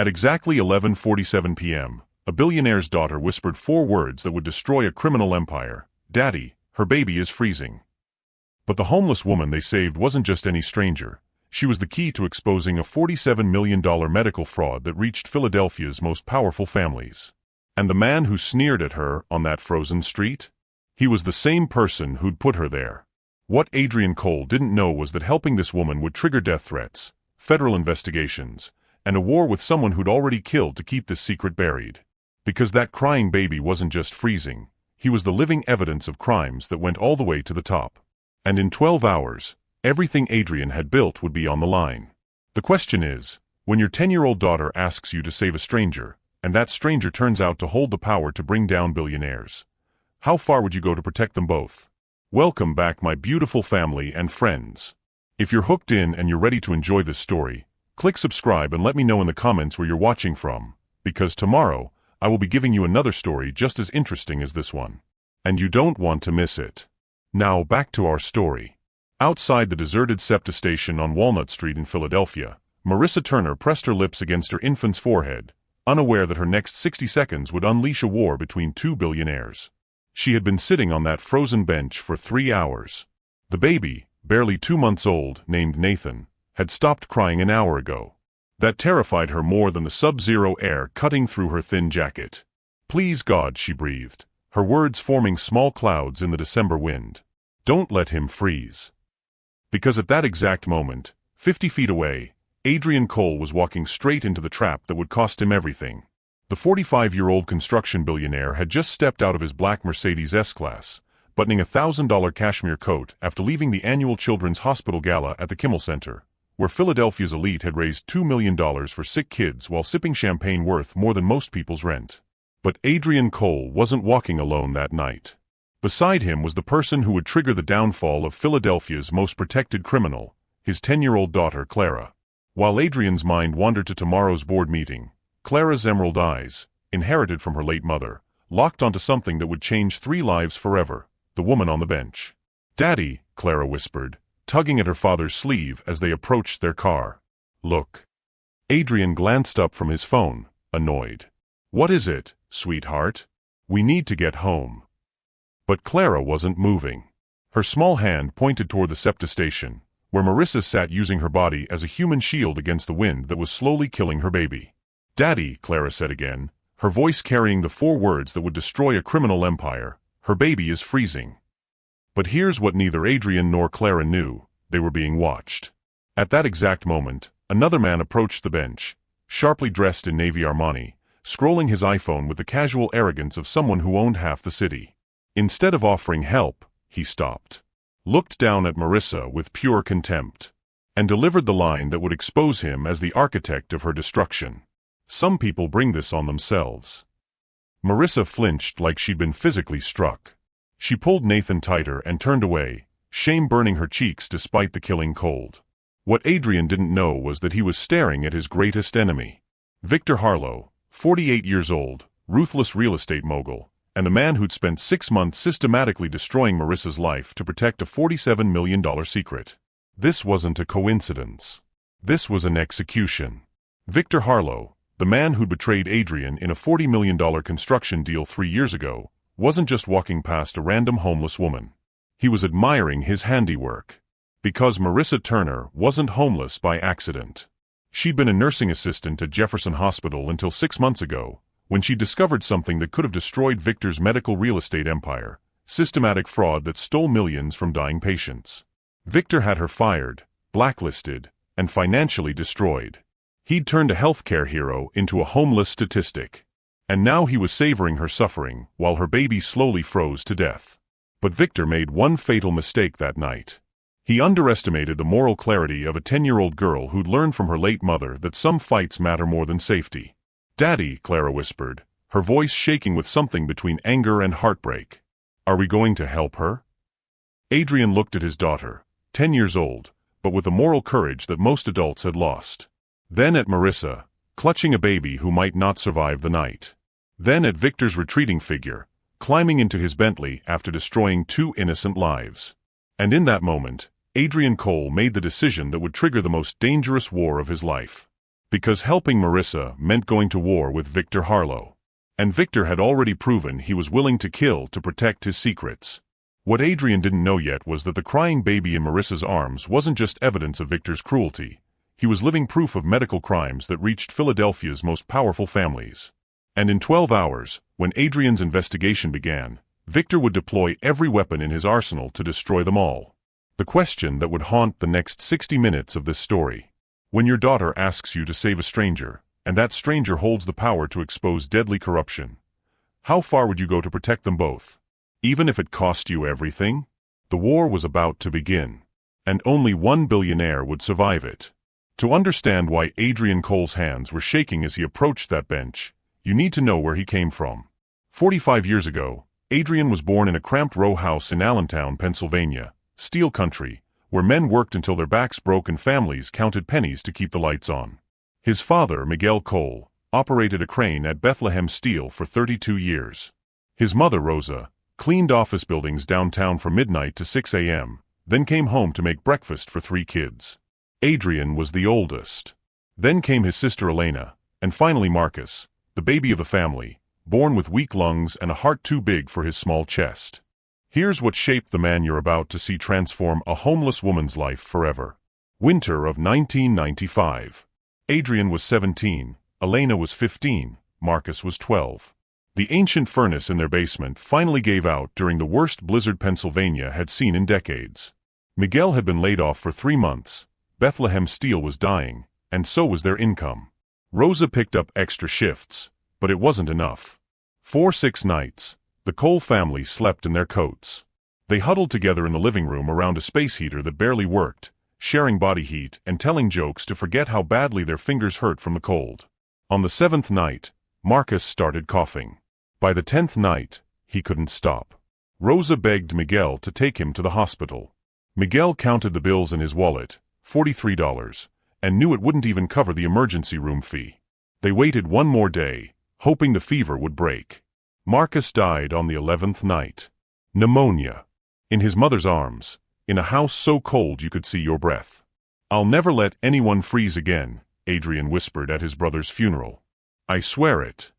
At exactly 11:47 p.m., a billionaire's daughter whispered 4 words that would destroy a criminal empire. "Daddy, her baby is freezing." But the homeless woman they saved wasn't just any stranger. She was the key to exposing a $47 million medical fraud that reached Philadelphia's most powerful families. And the man who sneered at her on that frozen street? He was the same person who'd put her there. What Adrian Cole didn't know was that helping this woman would trigger death threats, federal investigations, and a war with someone who'd already killed to keep this secret buried. Because that crying baby wasn't just freezing, he was the living evidence of crimes that went all the way to the top. And in 12 hours, everything Adrian had built would be on the line. The question is, when your 10-year-old daughter asks you to save a stranger, and that stranger turns out to hold the power to bring down billionaires, how far would you go to protect them both? Welcome back, my beautiful family and friends. If you're hooked in and you're ready to enjoy this story, click subscribe and let me know in the comments where you're watching from, because tomorrow, I will be giving you another story just as interesting as this one. And you don't want to miss it. Now back to our story. Outside the deserted SEPTA station on Walnut Street in Philadelphia, Marissa Turner pressed her lips against her infant's forehead, unaware that her next 60 seconds would unleash a war between 2 billionaires. She had been sitting on that frozen bench for 3 hours. The baby, barely 2 months old, named Nathan, had stopped crying an hour ago. That terrified her more than the sub-zero air cutting through her thin jacket. "Please God," she breathed, her words forming small clouds in the December wind. "Don't let him freeze." Because at that exact moment, 50 feet away, Adrian Cole was walking straight into the trap that would cost him everything. The 45-year-old construction billionaire had just stepped out of his black Mercedes S-Class, buttoning a $1,000 cashmere coat after leaving the annual Children's Hospital Gala at the Kimmel Center, where Philadelphia's elite had raised $2 million for sick kids while sipping champagne worth more than most people's rent. But Adrian Cole wasn't walking alone that night. Beside him was the person who would trigger the downfall of Philadelphia's most protected criminal, his 10-year-old daughter Clara. While Adrian's mind wandered to tomorrow's board meeting, Clara's emerald eyes, inherited from her late mother, locked onto something that would change 3 lives forever: the woman on the bench. "Daddy," Clara whispered, tugging at her father's sleeve as they approached their car. "Look." Adrian glanced up from his phone, annoyed. "What is it, sweetheart? We need to get home." But Clara wasn't moving. Her small hand pointed toward the SEPTA station, where Marissa sat using her body as a human shield against the wind that was slowly killing her baby. "Daddy," Clara said again, her voice carrying the 4 words that would destroy a criminal empire, "her baby is freezing." But here's what neither Adrian nor Clara knew: they were being watched. At that exact moment, another man approached the bench, sharply dressed in navy Armani, scrolling his iPhone with the casual arrogance of someone who owned half the city. Instead of offering help, he stopped, looked down at Marissa with pure contempt, and delivered the line that would expose him as the architect of her destruction. "Some people bring this on themselves." Marissa flinched like she'd been physically struck. She pulled Nathan tighter and turned away, shame burning her cheeks despite the killing cold. What Adrian didn't know was that he was staring at his greatest enemy. Victor Harlow, 48 years old, ruthless real estate mogul, and the man who'd spent 6 months systematically destroying Marissa's life to protect a $47 million secret. This wasn't a coincidence. This was an execution. Victor Harlow, the man who'd betrayed Adrian in a $40 million construction deal 3 years ago, wasn't just walking past a random homeless woman. He was admiring his handiwork. Because Marissa Turner wasn't homeless by accident. She'd been a nursing assistant at Jefferson Hospital until 6 months ago, when she discovered something that could have destroyed Victor's medical real estate empire: systematic fraud that stole millions from dying patients. Victor had her fired, blacklisted, and financially destroyed. He'd turned a healthcare hero into a homeless statistic. And now he was savoring her suffering while her baby slowly froze to death. But Victor made one fatal mistake that night. He underestimated the moral clarity of a 10-year-old girl who'd learned from her late mother that some fights matter more than safety. "Daddy," Clara whispered, her voice shaking with something between anger and heartbreak. "Are we going to help her?" Adrian looked at his daughter, 10 years old, but with a moral courage that most adults had lost. Then at Marissa, clutching a baby who might not survive the night. Then at Victor's retreating figure, climbing into his Bentley after destroying 2 innocent lives. And in that moment, Adrian Cole made the decision that would trigger the most dangerous war of his life. Because helping Marissa meant going to war with Victor Harlow. And Victor had already proven he was willing to kill to protect his secrets. What Adrian didn't know yet was that the crying baby in Marissa's arms wasn't just evidence of Victor's cruelty. He was living proof of medical crimes that reached Philadelphia's most powerful families. And in 12 hours, when Adrian's investigation began, Victor would deploy every weapon in his arsenal to destroy them all. The question that would haunt the next 60 minutes of this story. When your daughter asks you to save a stranger, and that stranger holds the power to expose deadly corruption, how far would you go to protect them both? Even if it cost you everything? The war was about to begin. And only one billionaire would survive it. To understand why Adrian Cole's hands were shaking as he approached that bench, you need to know where he came from. 45 years ago, Adrian was born in a cramped row house in Allentown, Pennsylvania, steel country, where men worked until their backs broke and families counted pennies to keep the lights on. His father, Miguel Cole, operated a crane at Bethlehem Steel for 32 years. His mother, Rosa, cleaned office buildings downtown from midnight to 6 a.m., then came home to make breakfast for 3 kids. Adrian was the oldest. Then came his sister Elena, and finally Marcus, the baby of the family, born with weak lungs and a heart too big for his small chest. Here's what shaped the man you're about to see transform a homeless woman's life forever. Winter of 1995. Adrian was 17, Elena was 15, Marcus was 12. The ancient furnace in their basement finally gave out during the worst blizzard Pennsylvania had seen in decades. Miguel had been laid off for 3 months, Bethlehem Steel was dying, and so was their income. Rosa picked up extra shifts, but it wasn't enough. For 6 nights, the Cole family slept in their coats. They huddled together in the living room around a space heater that barely worked, sharing body heat and telling jokes to forget how badly their fingers hurt from the cold. On the 7th night, Marcus started coughing. By the 10th night, he couldn't stop. Rosa begged Miguel to take him to the hospital. Miguel counted the bills in his wallet, $43, and knew it wouldn't even cover the emergency room fee. They waited one more day, hoping the fever would break. Marcus died on the 11th night. Pneumonia. In his mother's arms, in a house so cold you could see your breath. "I'll never let anyone freeze again," Adrian whispered at his brother's funeral. "I swear it."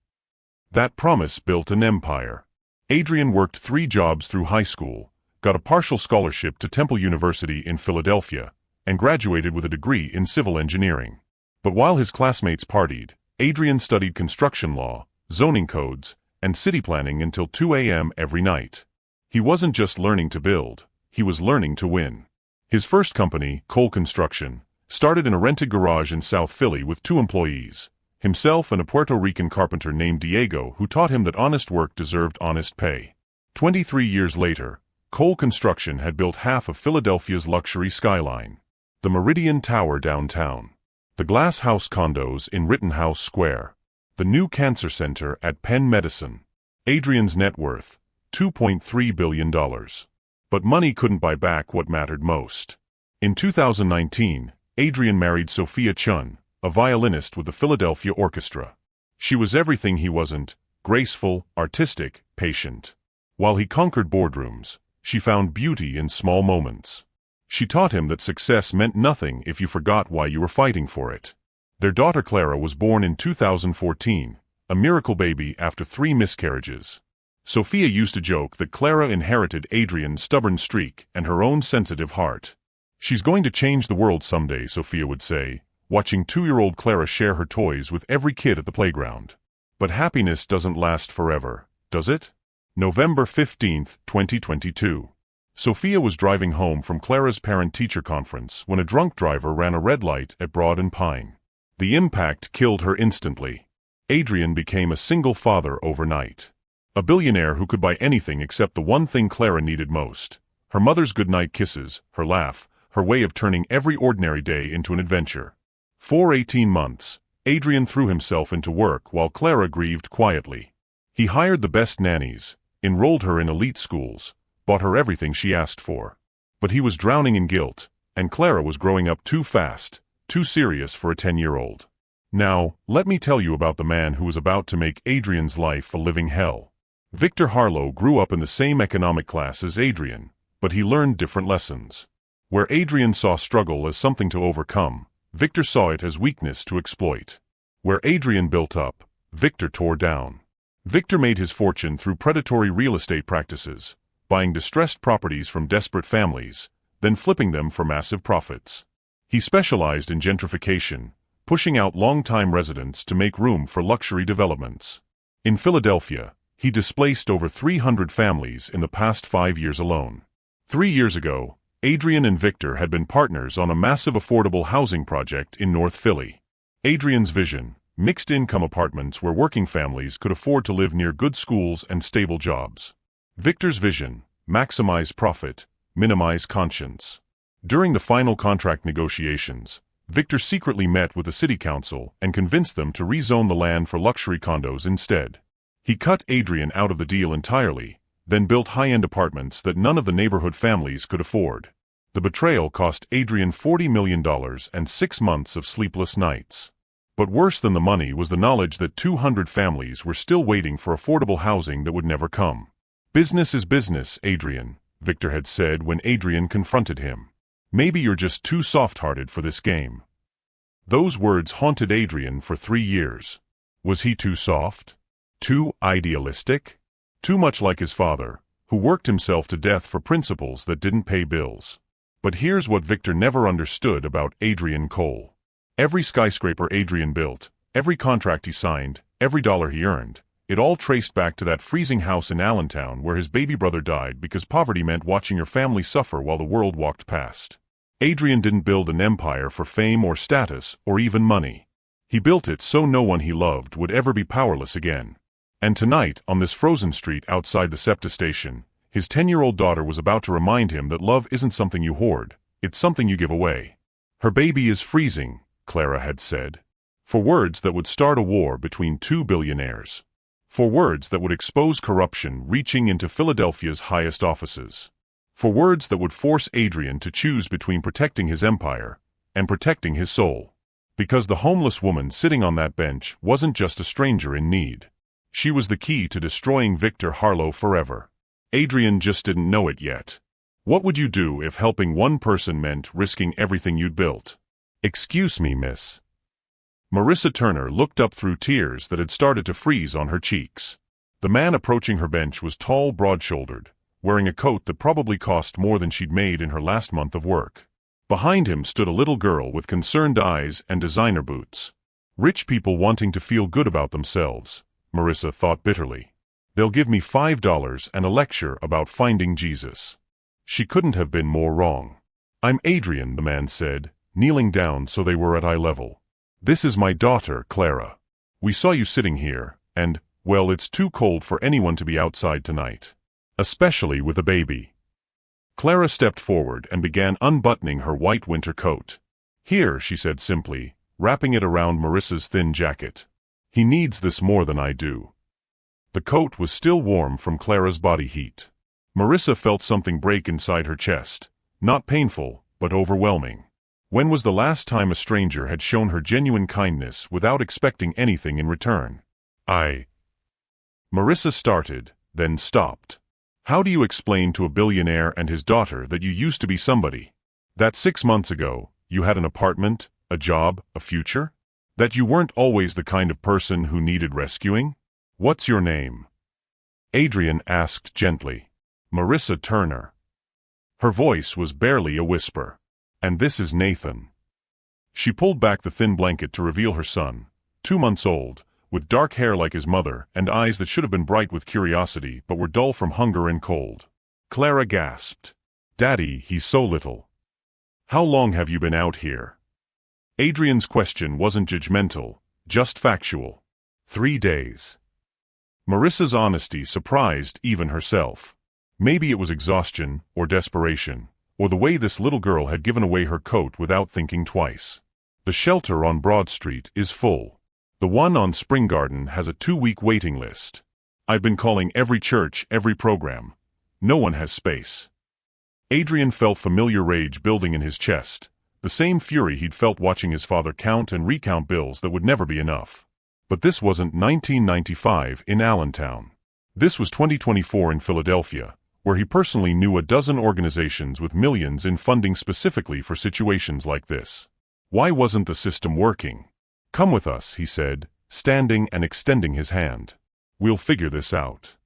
That promise built an empire. Adrian worked 3 jobs through high school, got a partial scholarship to Temple University in Philadelphia, and graduated with a degree in civil engineering. But while his classmates partied, Adrian studied construction law, zoning codes, and city planning until 2 a.m. every night. He wasn't just learning to build, he was learning to win. His first company, Cole Construction, started in a rented garage in South Philly with 2 employees, himself and a Puerto Rican carpenter named Diego, who taught him that honest work deserved honest pay. 23 years later, Cole Construction had built half of Philadelphia's luxury skyline. The Meridian Tower downtown, the Glass House condos in Rittenhouse Square, the new cancer center at Penn Medicine. Adrian's net worth, $2.3 billion. But money couldn't buy back what mattered most. In 2019, Adrian married Sophia Chun, a violinist with the Philadelphia Orchestra. She was everything he wasn't: graceful, artistic, patient. While he conquered boardrooms, she found beauty in small moments. She taught him that success meant nothing if you forgot why you were fighting for it. Their daughter Clara was born in 2014, a miracle baby after 3 miscarriages. Sophia used to joke that Clara inherited Adrian's stubborn streak and her own sensitive heart. "She's going to change the world someday," Sophia would say, watching 2-year-old Clara share her toys with every kid at the playground. But happiness doesn't last forever, does it? November 15, 2022. Sophia was driving home from Clara's parent-teacher conference when a drunk driver ran a red light at Broad and Pine. The impact killed her instantly. Adrian became a single father overnight. A billionaire who could buy anything except the one thing Clara needed most: her mother's goodnight kisses, her laugh, her way of turning every ordinary day into an adventure. For 18 months, Adrian threw himself into work while Clara grieved quietly. He hired the best nannies, enrolled her in elite schools, bought her everything she asked for. But he was drowning in guilt, and Clara was growing up too fast, too serious for a 10-year-old. Now, let me tell you about the man who was about to make Adrian's life a living hell. Victor Harlow grew up in the same economic class as Adrian, but he learned different lessons. Where Adrian saw struggle as something to overcome, Victor saw it as weakness to exploit. Where Adrian built up, Victor tore down. Victor made his fortune through predatory real estate practices, buying distressed properties from desperate families, then flipping them for massive profits. He specialized in gentrification, pushing out long-time residents to make room for luxury developments. In Philadelphia, he displaced over 300 families in the past 5 years alone. 3 years ago, Adrian and Victor had been partners on a massive affordable housing project in North Philly. Adrian's vision: mixed-income apartments where working families could afford to live near good schools and stable jobs. Victor's vision: maximize profit, minimize conscience. During the final contract negotiations, Victor secretly met with the city council and convinced them to rezone the land for luxury condos instead. He cut Adrian out of the deal entirely, then built high-end apartments that none of the neighborhood families could afford. The betrayal cost Adrian $40 million and 6 months of sleepless nights. But worse than the money was the knowledge that 200 families were still waiting for affordable housing that would never come. "Business is business, Adrian," Victor had said when Adrian confronted him. "Maybe you're just too soft-hearted for this game." Those words haunted Adrian for 3 years. Was he too soft? Too idealistic? Too much like his father, who worked himself to death for principles that didn't pay bills. But here's what Victor never understood about Adrian Cole. Every skyscraper Adrian built, every contract he signed, every dollar he earned, it all traced back to that freezing house in Allentown where his baby brother died because poverty meant watching your family suffer while the world walked past. Adrian didn't build an empire for fame or status or even money. He built it so no one he loved would ever be powerless again. And tonight, on this frozen street outside the SEPTA station, his 10-year-old daughter was about to remind him that love isn't something you hoard, it's something you give away. "Her baby is freezing," Clara had said. For words that would start a war between two billionaires. For words that would expose corruption reaching into Philadelphia's highest offices. For words that would force Adrian to choose between protecting his empire and protecting his soul. Because the homeless woman sitting on that bench wasn't just a stranger in need. She was the key to destroying Victor Harlow forever. Adrian just didn't know it yet. What would you do if helping one person meant risking everything you'd built? "Excuse me, miss." Marissa Turner looked up through tears that had started to freeze on her cheeks. The man approaching her bench was tall, broad-shouldered, wearing a coat that probably cost more than she'd made in her last month of work. Behind him stood a little girl with concerned eyes and designer boots. Rich people wanting to feel good about themselves, Marissa thought bitterly. They'll give me $5 and a lecture about finding Jesus. She couldn't have been more wrong. "I'm Adrian," the man said, kneeling down so they were at eye level. "This is my daughter, Clara. We saw you sitting here, and, well, it's too cold for anyone to be outside tonight. Especially with a baby." Clara stepped forward and began unbuttoning her white winter coat. "Here," she said simply, wrapping it around Marissa's thin jacket. "He needs this more than I do." The coat was still warm from Clara's body heat. Marissa felt something break inside her chest, not painful, but overwhelming. When was the last time a stranger had shown her genuine kindness without expecting anything in return? Marissa started, then stopped. "How do you explain to a billionaire and his daughter that you used to be somebody? That 6 months ago, you had an apartment, a job, a future? That you weren't always the kind of person who needed rescuing? What's your name?" Adrian asked gently. "Marissa Turner." Her voice was barely a whisper. "And this is Nathan." She pulled back the thin blanket to reveal her son, 2 months old, with dark hair like his mother and eyes that should have been bright with curiosity but were dull from hunger and cold. Clara gasped. "Daddy, he's so little. How long have you been out here?" Adrian's question wasn't judgmental, just factual. 3 days. Marissa's honesty surprised even herself. Maybe it was exhaustion, or desperation, or the way this little girl had given away her coat without thinking twice. "The shelter on Broad Street is full. The one on Spring Garden has a 2-week waiting list. I've been calling every church, every program. No one has space." Adrian felt familiar rage building in his chest, the same fury he'd felt watching his father count and recount bills that would never be enough. But this wasn't 1995 in Allentown. This was 2024 in Philadelphia, where he personally knew a dozen organizations with millions in funding specifically for situations like this. Why wasn't the system working? Come with us, he said, standing and extending his hand. We'll figure this out.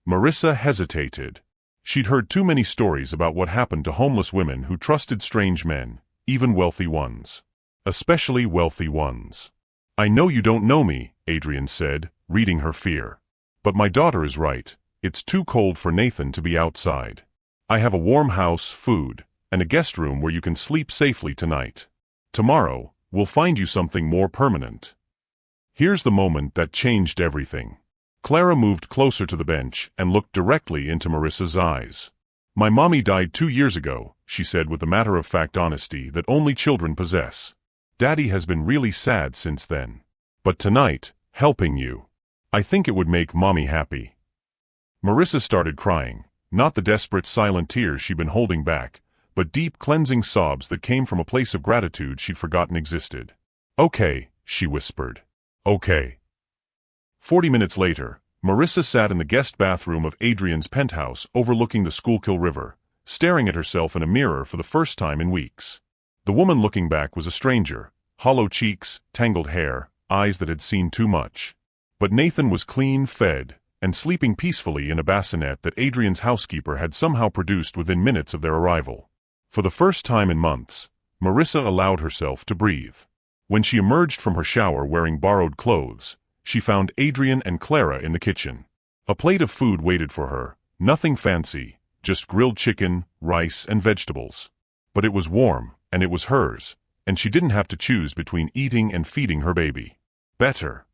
Marissa hesitated. She'd heard too many stories about what happened to homeless women who trusted strange men, even wealthy ones. Especially wealthy ones. I know you don't know me, Adrian said, reading her fear. But my daughter is right. It's too cold for Nathan to be outside. I have a warm house, food, and a guest room where you can sleep safely tonight. Tomorrow, we'll find you something more permanent. Here's the moment that changed everything. Clara moved closer to the bench and looked directly into Marissa's eyes. My mommy died 2 years ago, she said with the matter-of-fact honesty that only children possess. Daddy has been really sad since then. But tonight, helping you. I think it would make mommy happy. Marissa started crying, not the desperate silent tears she'd been holding back, but deep cleansing sobs that came from a place of gratitude she'd forgotten existed. Okay, she whispered. Okay. 40 minutes later, Marissa sat in the guest bathroom of Adrian's penthouse overlooking the Schuylkill River, staring at herself in a mirror for the first time in weeks. The woman looking back was a stranger, hollow cheeks, tangled hair, eyes that had seen too much. But Nathan was clean, fed, and sleeping peacefully in a bassinet that Adrian's housekeeper had somehow produced within minutes of their arrival. For the first time in months, Marissa allowed herself to breathe. When she emerged from her shower wearing borrowed clothes, she found Adrian and Clara in the kitchen. A plate of food waited for her, nothing fancy, just grilled chicken, rice, and vegetables. But it was warm, and it was hers, and she didn't have to choose between eating and feeding her baby. Better?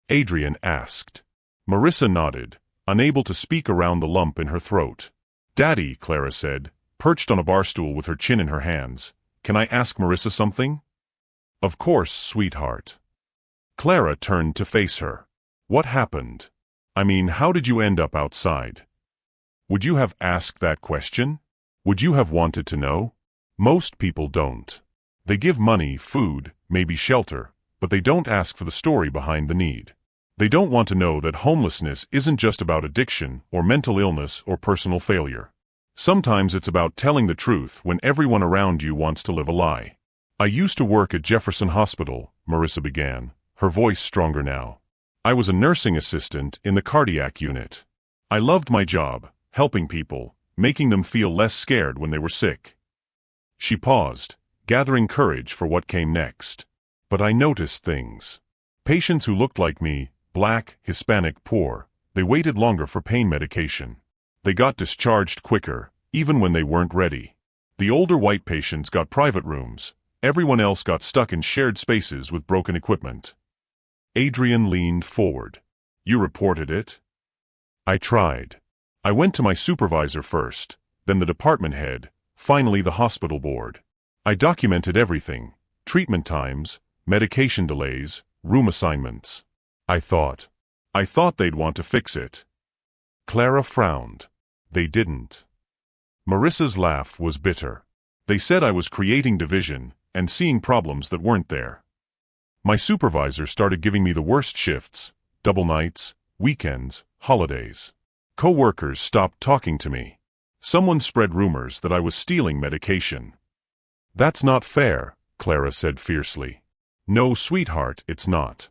Adrian asked. Marissa nodded, unable to speak around the lump in her throat. Daddy, Clara said, perched on a bar stool with her chin in her hands, can I ask Marissa something? Of course, sweetheart. Clara turned to face her. What happened? I mean, how did you end up outside? Would you have asked that question? Would you have wanted to know? Most people don't. They give money, food, maybe shelter, but they don't ask for the story behind the need. They don't want to know that homelessness isn't just about addiction or mental illness or personal failure. Sometimes it's about telling the truth when everyone around you wants to live a lie. I used to work at Jefferson Hospital, Marissa began, her voice stronger now. I was a nursing assistant in the cardiac unit. I loved my job, helping people, making them feel less scared when they were sick. She paused, gathering courage for what came next. But I noticed things. Patients who looked like me, black, Hispanic, poor, they waited longer for pain medication. They got discharged quicker, even when they weren't ready. The older white patients got private rooms. Everyone else got stuck in shared spaces with broken equipment. Adrian leaned forward. You reported it? I tried. I went to my supervisor first, then the department head, finally the hospital board. I documented everything, treatment times, medication delays, room assignments. I thought they'd want to fix it. Clara frowned. They didn't. Marissa's laugh was bitter. They said I was creating division and seeing problems that weren't there. My supervisor started giving me the worst shifts, double nights, weekends, holidays. Co-workers stopped talking to me. Someone spread rumors that I was stealing medication. That's not fair, Clara said fiercely. No, sweetheart, it's not.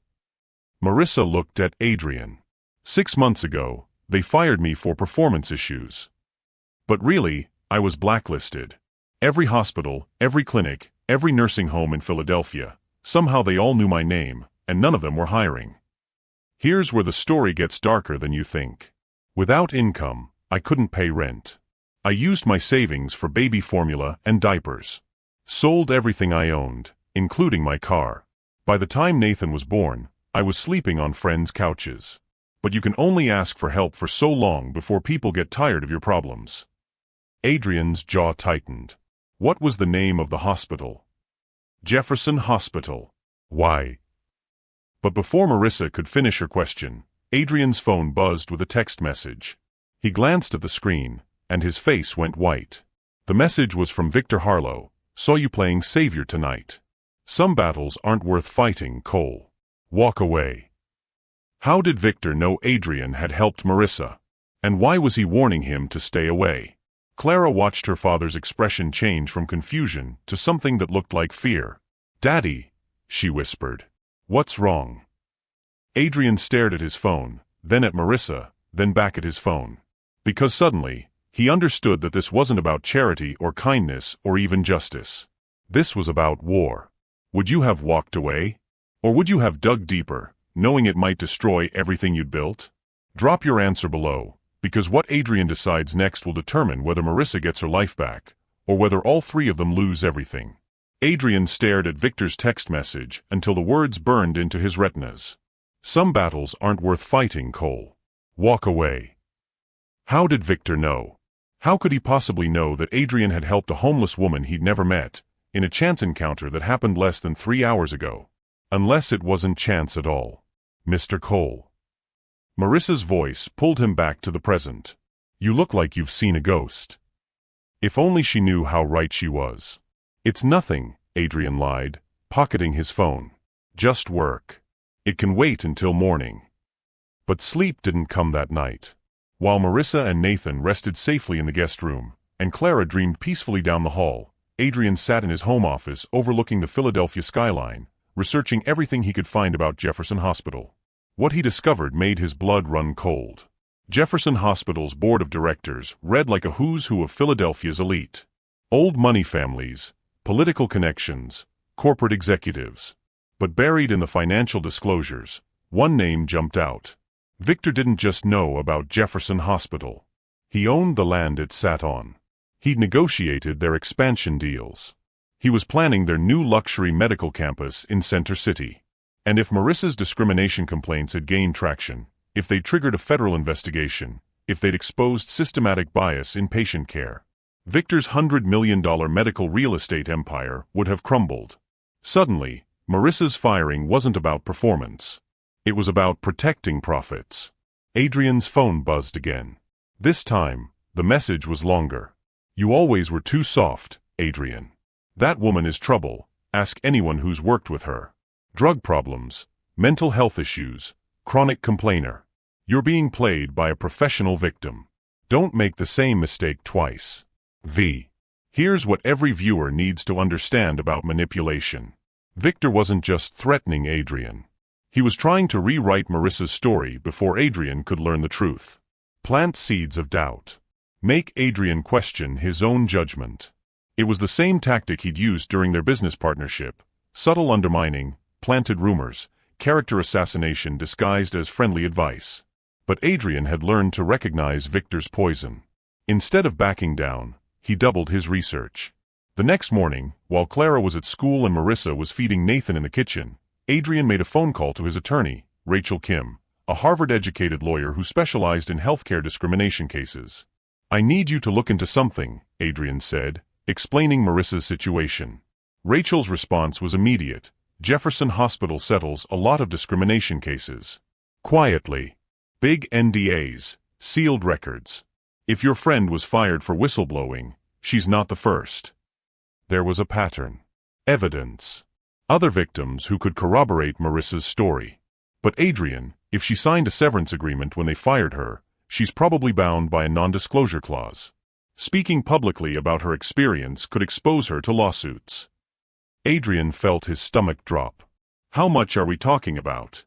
Marissa looked at Adrian. 6 months ago, they fired me for performance issues. But really, I was blacklisted. Every hospital, every clinic, every nursing home in Philadelphia, somehow they all knew my name, and none of them were hiring. Here's where the story gets darker than you think. Without income, I couldn't pay rent. I used my savings for baby formula and diapers. Sold everything I owned, including my car. By the time Nathan was born, I was sleeping on friends' couches. But you can only ask for help for so long before people get tired of your problems. Adrian's jaw tightened. What was the name of the hospital? Jefferson Hospital. Why? But before Marissa could finish her question, Adrian's phone buzzed with a text message. He glanced at the screen, and his face went white. The message was from Victor Harlow. Saw you playing savior tonight. Some battles aren't worth fighting, Cole. Walk away. How did Victor know Adrian had helped Marissa? And why was he warning him to stay away? Clara watched her father's expression change from confusion to something that looked like fear. "Daddy," she whispered. "What's wrong?" Adrian stared at his phone, then at Marissa, then back at his phone. Because suddenly, he understood that this wasn't about charity or kindness or even justice. This was about war. Would you have walked away? Or would you have dug deeper, knowing it might destroy everything you'd built? Drop your answer below, because what Adrian decides next will determine whether Marissa gets her life back, or whether all three of them lose everything. Adrian stared at Victor's text message until the words burned into his retinas. Some battles aren't worth fighting, Cole. Walk away. How did Victor know? How could he possibly know that Adrian had helped a homeless woman he'd never met, in a chance encounter that happened less than 3 hours ago? Unless it wasn't chance at all. Mr. Cole. Marissa's voice pulled him back to the present. You look like you've seen a ghost. If only she knew how right she was. It's nothing, Adrian lied, pocketing his phone. Just work. It can wait until morning. But sleep didn't come that night. While Marissa and Nathan rested safely in the guest room, and Clara dreamed peacefully down the hall, Adrian sat in his home office overlooking the Philadelphia skyline, researching everything he could find about Jefferson Hospital. What he discovered made his blood run cold. Jefferson Hospital's board of directors read like a who's who of Philadelphia's elite. Old money families, political connections, corporate executives. But buried in the financial disclosures, one name jumped out. Victor didn't just know about Jefferson Hospital. He owned the land it sat on. He'd negotiated their expansion deals. He was planning their new luxury medical campus in Center City. And if Marissa's discrimination complaints had gained traction, if they'd triggered a federal investigation, if they'd exposed systematic bias in patient care, Victor's $100 million medical real estate empire would have crumbled. Suddenly, Marissa's firing wasn't about performance. It was about protecting profits. Adrian's phone buzzed again. This time, the message was longer. You always were too soft, Adrian. That woman is trouble. Ask anyone who's worked with her. Drug problems, mental health issues, chronic complainer. You're being played by a professional victim. Don't make the same mistake twice. Here's what every viewer needs to understand about manipulation. Victor wasn't just threatening Adrian. He was trying to rewrite Marissa's story before Adrian could learn the truth. Plant seeds of doubt. Make Adrian question his own judgment. It was the same tactic he'd used during their business partnership. Subtle undermining, planted rumors, character assassination disguised as friendly advice. But Adrian had learned to recognize Victor's poison. Instead of backing down, he doubled his research. The next morning, while Clara was at school and Marissa was feeding Nathan in the kitchen, Adrian made a phone call to his attorney, Rachel Kim, a Harvard-educated lawyer who specialized in healthcare discrimination cases. I need you to look into something, Adrian said, explaining Marissa's situation. Rachel's response was immediate. Jefferson Hospital settles a lot of discrimination cases. Quietly. Big NDAs, sealed records. If your friend was fired for whistleblowing, she's not the first. There was a pattern. Evidence. Other victims who could corroborate Marissa's story. But Adrian, if she signed a severance agreement when they fired her, she's probably bound by a non-disclosure clause. Speaking publicly about her experience could expose her to lawsuits. Adrian felt his stomach drop. How much are we talking about?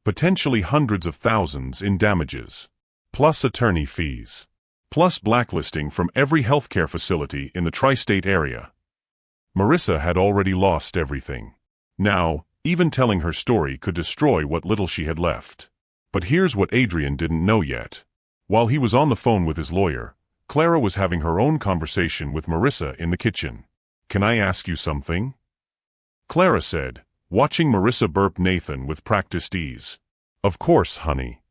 Potentially hundreds of thousands in damages. Plus attorney fees. Plus blacklisting from every healthcare facility in the tri-state area. Marissa had already lost everything. Now, even telling her story could destroy what little she had left. But here's what Adrian didn't know yet. While he was on the phone with his lawyer, Clara was having her own conversation with Marissa in the kitchen. Can I ask you something? Clara said, watching Marissa burp Nathan with practiced ease. Of course, honey.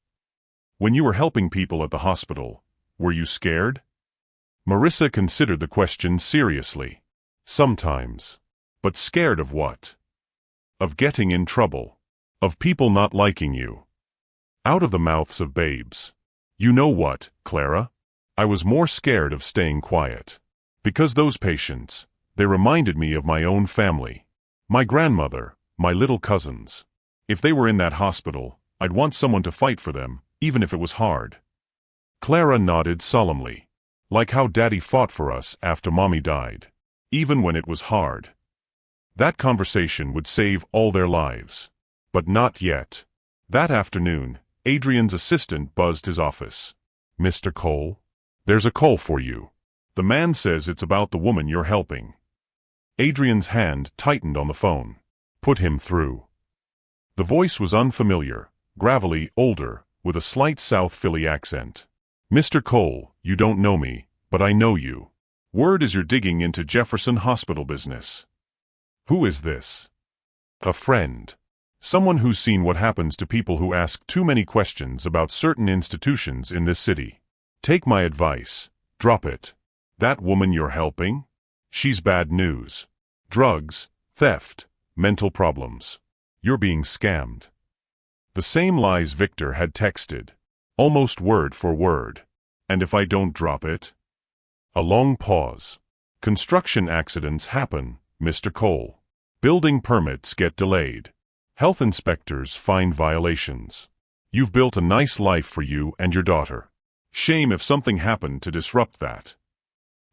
When you were helping people at the hospital, were you scared? Marissa considered the question seriously. Sometimes. But scared of what? Of getting in trouble. Of people not liking you. Out of the mouths of babes. You know what, Clara? I was more scared of staying quiet. Because those patients, they reminded me of my own family. My grandmother, my little cousins. If they were in that hospital, I'd want someone to fight for them, even if it was hard. Clara nodded solemnly. Like how Daddy fought for us after Mommy died. Even when it was hard. That conversation would save all their lives. But not yet. That afternoon, Adrian's assistant buzzed his office. "Mr. Cole? There's a call for you. The man says it's about the woman you're helping." Adrian's hand tightened on the phone. "Put him through." The voice was unfamiliar, gravelly, older, with a slight South Philly accent. "Mr. Cole, you don't know me, but I know you. Word is you're digging into Jefferson Hospital business." "Who is this?" "A friend. Someone who's seen what happens to people who ask too many questions about certain institutions in this city. Take my advice. Drop it. That woman you're helping? She's bad news. Drugs, theft, mental problems. You're being scammed." The same lies Victor had texted, almost word for word. "And if I don't drop it?" A long pause. "Construction accidents happen, Mr. Cole. Building permits get delayed. Health inspectors find violations. You've built a nice life for you and your daughter. Shame if something happened to disrupt that."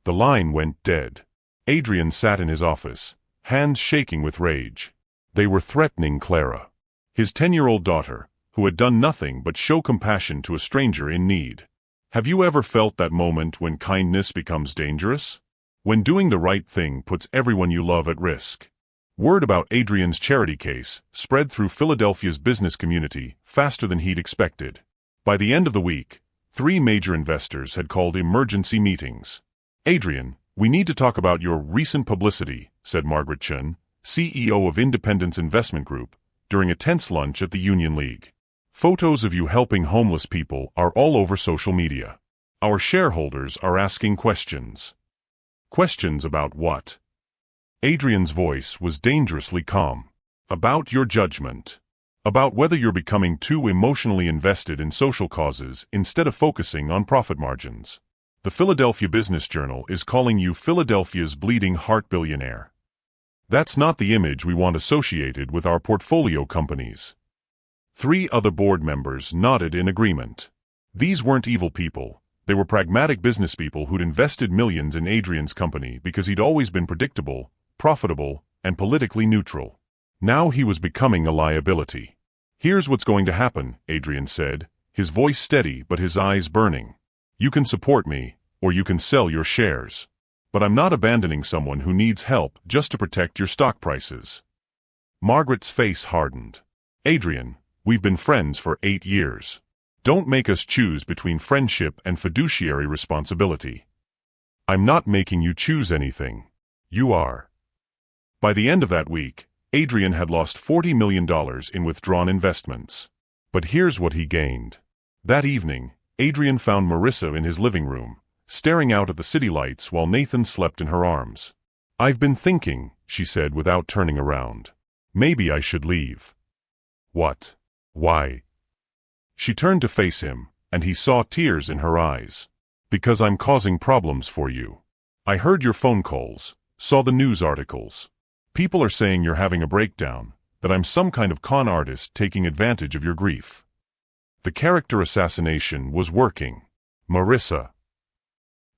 The line went dead. Adrian sat in his office, hands shaking with rage. They were threatening Clara, his 10-year-old daughter, who had done nothing but show compassion to a stranger in need. Have you ever felt that moment when kindness becomes dangerous? When doing the right thing puts everyone you love at risk? Word about Adrian's charity case spread through Philadelphia's business community faster than he'd expected. By the end of the week, 3 major investors had called emergency meetings. "Adrian, we need to talk about your recent publicity," said Margaret Chen, CEO of Independence Investment Group, during a tense lunch at the Union League. "Photos of you helping homeless people are all over social media. Our shareholders are asking questions." "Questions about what?" Adrian's voice was dangerously calm. "About your judgment. About whether you're becoming too emotionally invested in social causes instead of focusing on profit margins. The Philadelphia Business Journal is calling you Philadelphia's bleeding heart billionaire. That's not the image we want associated with our portfolio companies." 3 other board members nodded in agreement. These weren't evil people. They were pragmatic business people who'd invested millions in Adrian's company because he'd always been predictable, profitable, and politically neutral. Now he was becoming a liability. "Here's what's going to happen," Adrian said, his voice steady but his eyes burning. "You can support me, or you can sell your shares. But I'm not abandoning someone who needs help just to protect your stock prices." Margaret's face hardened. "Adrian, we've been friends for 8 years. Don't make us choose between friendship and fiduciary responsibility." "I'm not making you choose anything. You are." By the end of that week, Adrian had lost $40 million in withdrawn investments. But here's what he gained. That evening, Adrian found Marissa in his living room, staring out at the city lights while Nathan slept in her arms. "I've been thinking," she said without turning around. "Maybe I should leave." "What? Why?" She turned to face him, and he saw tears in her eyes. "Because I'm causing problems for you. I heard your phone calls, saw the news articles. People are saying you're having a breakdown, that I'm some kind of con artist taking advantage of your grief. The character assassination was working. Marissa.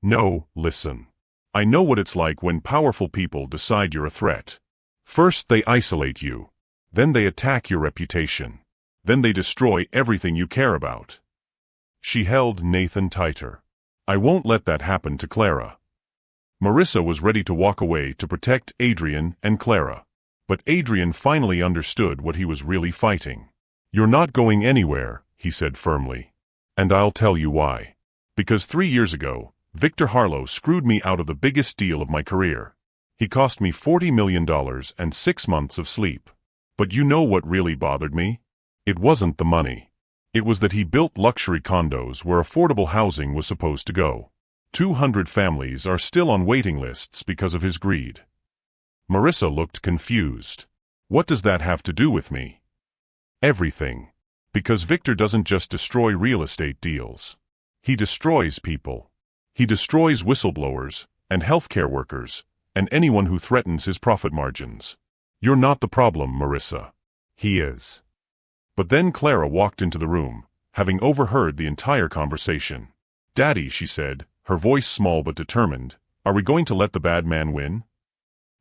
No, listen. I know what it's like when powerful people decide you're a threat. First they isolate you. Then they attack your reputation. Then they destroy everything you care about." She held Nathan tighter. "I won't let that happen to Clara." Marissa was ready to walk away to protect Adrian and Clara. But Adrian finally understood what he was really fighting. "You're not going anywhere," he said firmly. "And I'll tell you why. Because 3 years ago, Victor Harlow screwed me out of the biggest deal of my career. He cost me $40 million and 6 months of sleep. But you know what really bothered me? It wasn't the money. It was that he built luxury condos where affordable housing was supposed to go. 200 families are still on waiting lists because of his greed." Marissa looked confused. "What does that have to do with me?" "Everything. Because Victor doesn't just destroy real estate deals. He destroys people. He destroys whistleblowers, and healthcare workers, and anyone who threatens his profit margins. You're not the problem, Marissa. He is." But then Clara walked into the room, having overheard the entire conversation. "Daddy," she said, her voice small but determined, "are we going to let the bad man win?"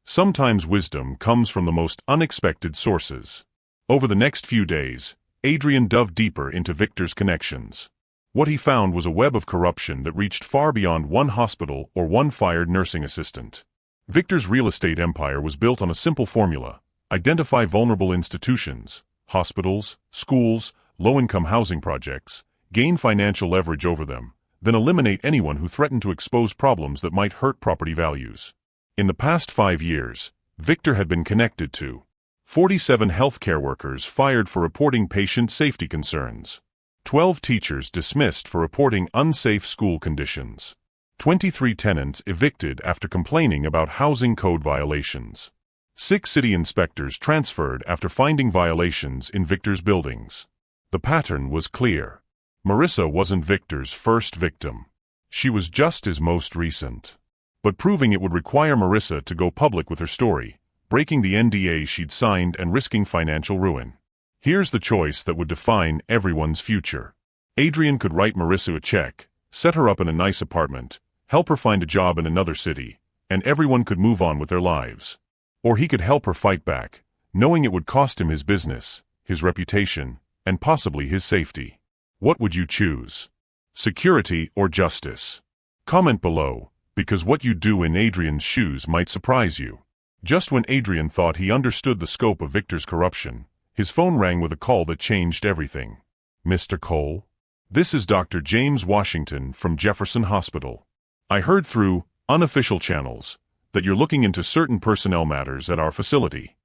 Sometimes wisdom comes from the most unexpected sources. Over the next few days, Adrian dove deeper into Victor's connections. What he found was a web of corruption that reached far beyond one hospital or one fired nursing assistant. Victor's real estate empire was built on a simple formula: identify vulnerable institutions, hospitals, schools, low-income housing projects, gain financial leverage over them, then eliminate anyone who threatened to expose problems that might hurt property values. In the past 5 years, Victor had been connected to 47 healthcare workers fired for reporting patient safety concerns, 12 teachers dismissed for reporting unsafe school conditions, 23 tenants evicted after complaining about housing code violations, 6 city inspectors transferred after finding violations in Victor's buildings. The pattern was clear. Marissa wasn't Victor's first victim. She was just his most recent. But proving it would require Marissa to go public with her story, breaking the NDA she'd signed and risking financial ruin. Here's the choice that would define everyone's future. Adrian could write Marissa a check, set her up in a nice apartment, help her find a job in another city, and everyone could move on with their lives. Or he could help her fight back, knowing it would cost him his business, his reputation, and possibly his safety. What would you choose? Security or justice? Comment below, because what you'd do in Adrian's shoes might surprise you. Just when Adrian thought he understood the scope of Victor's corruption, his phone rang with a call that changed everything. Mr. Cole? This is Dr. James Washington from Jefferson Hospital. I heard through unofficial channels that you're looking into certain personnel matters at our facility.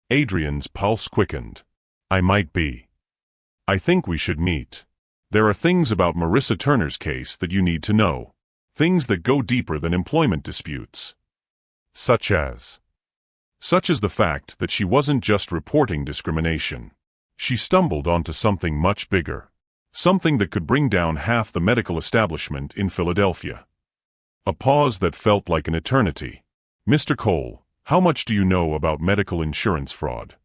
Adrian's pulse quickened. I might be. I think we should meet. There are things about Marissa Turner's case that you need to know. Things that go deeper than employment disputes. Such as the fact that she wasn't just reporting discrimination. She stumbled onto something much bigger. Something that could bring down half the medical establishment in Philadelphia. A pause that felt like an eternity. Mr. Cole, how much do you know about medical insurance fraud?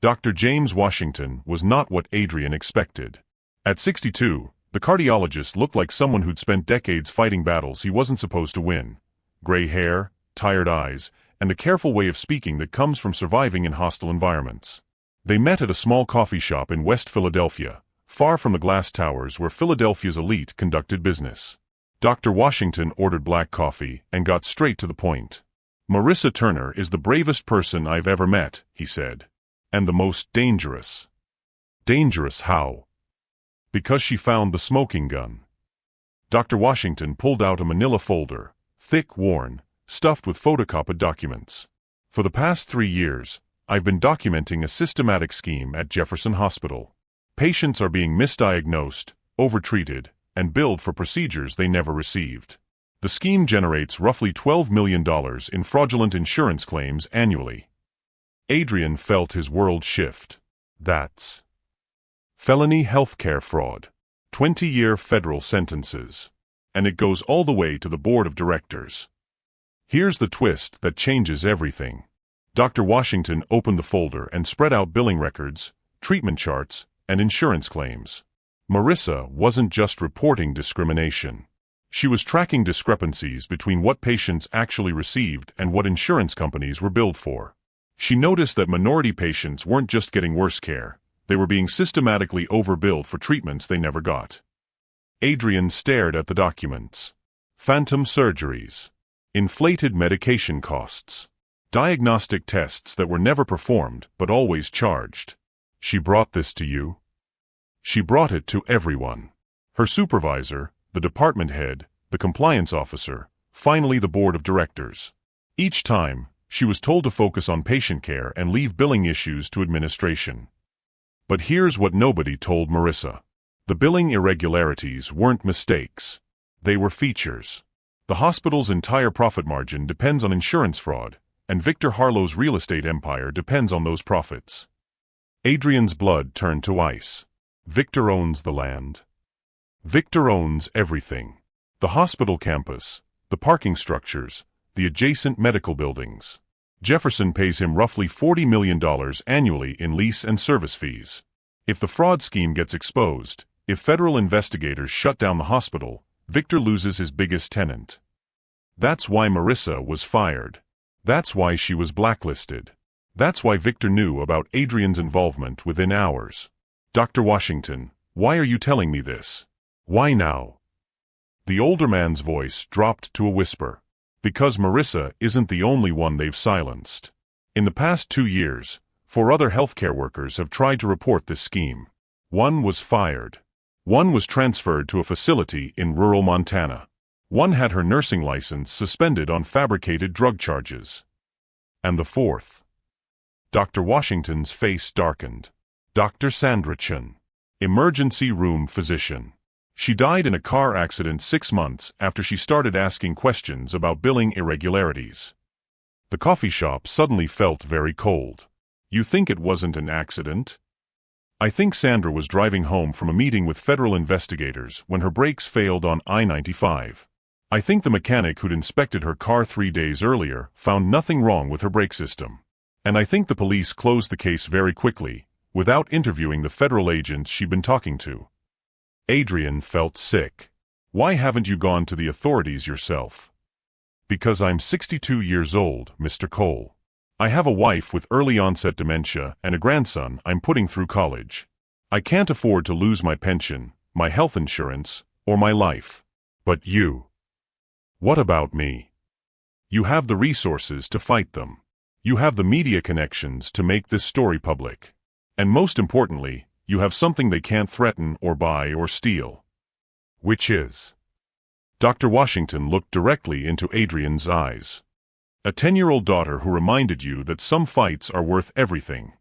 Dr. James Washington was not what Adrian expected. At 62, the cardiologist looked like someone who'd spent decades fighting battles he wasn't supposed to win. Gray hair, tired eyes, and the careful way of speaking that comes from surviving in hostile environments. They met at a small coffee shop in West Philadelphia, far from the glass towers where Philadelphia's elite conducted business. Dr. Washington ordered black coffee and got straight to the point. Marissa Turner is the bravest person I've ever met, he said. And the most dangerous. Dangerous how? Because she found the smoking gun. Dr. Washington pulled out a manila folder, thick, worn, stuffed with photocopied documents. For the past 3 years, I've been documenting a systematic scheme at Jefferson Hospital. Patients are being misdiagnosed, overtreated, and billed for procedures they never received. The scheme generates roughly $12 million in fraudulent insurance claims annually. Adrian felt his world shift. That's felony healthcare fraud. 20-year federal sentences. And it goes all the way to the board of directors. Here's the twist that changes everything. Dr. Washington opened the folder and spread out billing records, treatment charts, and insurance claims. Marissa wasn't just reporting discrimination. She was tracking discrepancies between what patients actually received and what insurance companies were billed for. She noticed that minority patients weren't just getting worse care, they were being systematically overbilled for treatments they never got. Adrian stared at the documents. Phantom surgeries. Inflated medication costs. Diagnostic tests that were never performed but always charged. She brought this to you? She brought it to everyone. Her supervisor, the department head, the compliance officer, finally the board of directors. Each time, she was told to focus on patient care and leave billing issues to administration. But here's what nobody told Marissa. The billing irregularities weren't mistakes. They were features. The hospital's entire profit margin depends on insurance fraud, and Victor Harlow's real estate empire depends on those profits. Adrian's blood turned to ice. Victor owns the land. Victor owns everything. The hospital campus, the parking structures, the adjacent medical buildings. Jefferson pays him roughly $40 million annually in lease and service fees. If the fraud scheme gets exposed, if federal investigators shut down the hospital, Victor loses his biggest tenant. That's why Marissa was fired. That's why she was blacklisted. That's why Victor knew about Adrian's involvement within hours. Dr. Washington, why are you telling me this? Why now? The older man's voice dropped to a whisper. Because Marissa isn't the only one they've silenced. In the past 2 years, 4 other healthcare workers have tried to report this scheme. 1 was fired. 1 was transferred to a facility in rural Montana. 1 had her nursing license suspended on fabricated drug charges. And the 4th. Dr. Washington's face darkened. Dr. Sandra Chun, emergency room physician. She died in a car accident 6 months after she started asking questions about billing irregularities. The coffee shop suddenly felt very cold. You think it wasn't an accident? I think Sandra was driving home from a meeting with federal investigators when her brakes failed on I-95. I think the mechanic who'd inspected her car 3 days earlier found nothing wrong with her brake system. And I think the police closed the case very quickly, without interviewing the federal agents she'd been talking to. Adrian felt sick. Why haven't you gone to the authorities yourself? Because I'm 62 years old, Mr. Cole. I have a wife with early-onset dementia and a grandson I'm putting through college. I can't afford to lose my pension, my health insurance, or my life. But you. What about me? You have the resources to fight them. You have the media connections to make this story public. And most importantly, you have something they can't threaten or buy or steal. Which is? Dr. Washington looked directly into Adrian's eyes. A 10-year-old daughter who reminded you that some fights are worth everything.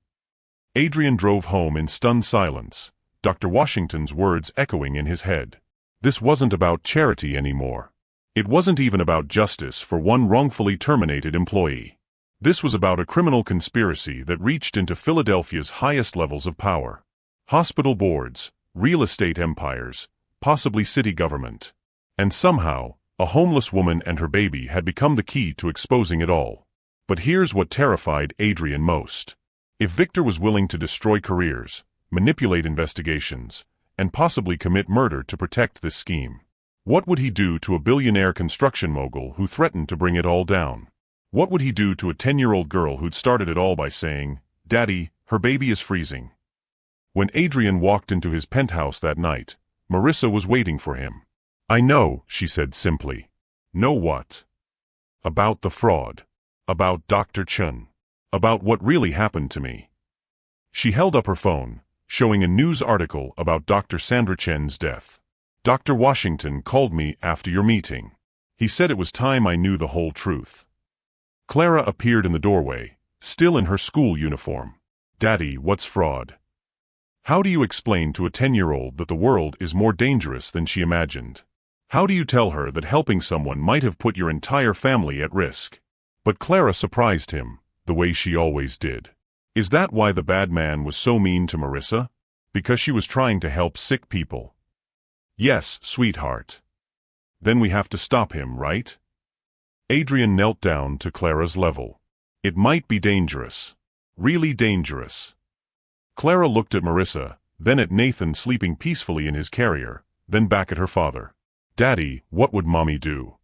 Adrian drove home in stunned silence, Dr. Washington's words echoing in his head. This wasn't about charity anymore. It wasn't even about justice for 1 wrongfully terminated employee. This was about a criminal conspiracy that reached into Philadelphia's highest levels of power. Hospital boards, real estate empires, possibly city government. And somehow, a homeless woman and her baby had become the key to exposing it all. But here's what terrified Adrian most. If Victor was willing to destroy careers, manipulate investigations, and possibly commit murder to protect this scheme, what would he do to a billionaire construction mogul who threatened to bring it all down? What would he do to a 10-year-old girl who'd started it all by saying, "Daddy, her baby is freezing"? When Adrian walked into his penthouse that night, Marissa was waiting for him. "I know," she said simply. "Know what?" "About the fraud. About Dr. Chun. About what really happened to me." She held up her phone, showing a news article about Dr. Sandra Chen's death. "Dr. Washington called me after your meeting. He said it was time I knew the whole truth." Clara appeared in the doorway, still in her school uniform. "Daddy, what's fraud?" How do you explain to a 10-year-old that the world is more dangerous than she imagined? How do you tell her that helping someone might have put your entire family at risk? But Clara surprised him, the way she always did. Is that why the bad man was so mean to Marissa? Because she was trying to help sick people? Yes, sweetheart. Then we have to stop him, right? Adrian knelt down to Clara's level. It might be dangerous. Really dangerous. Clara looked at Marissa, then at Nathan sleeping peacefully in his carrier, then back at her father. "Daddy, what would Mommy do?"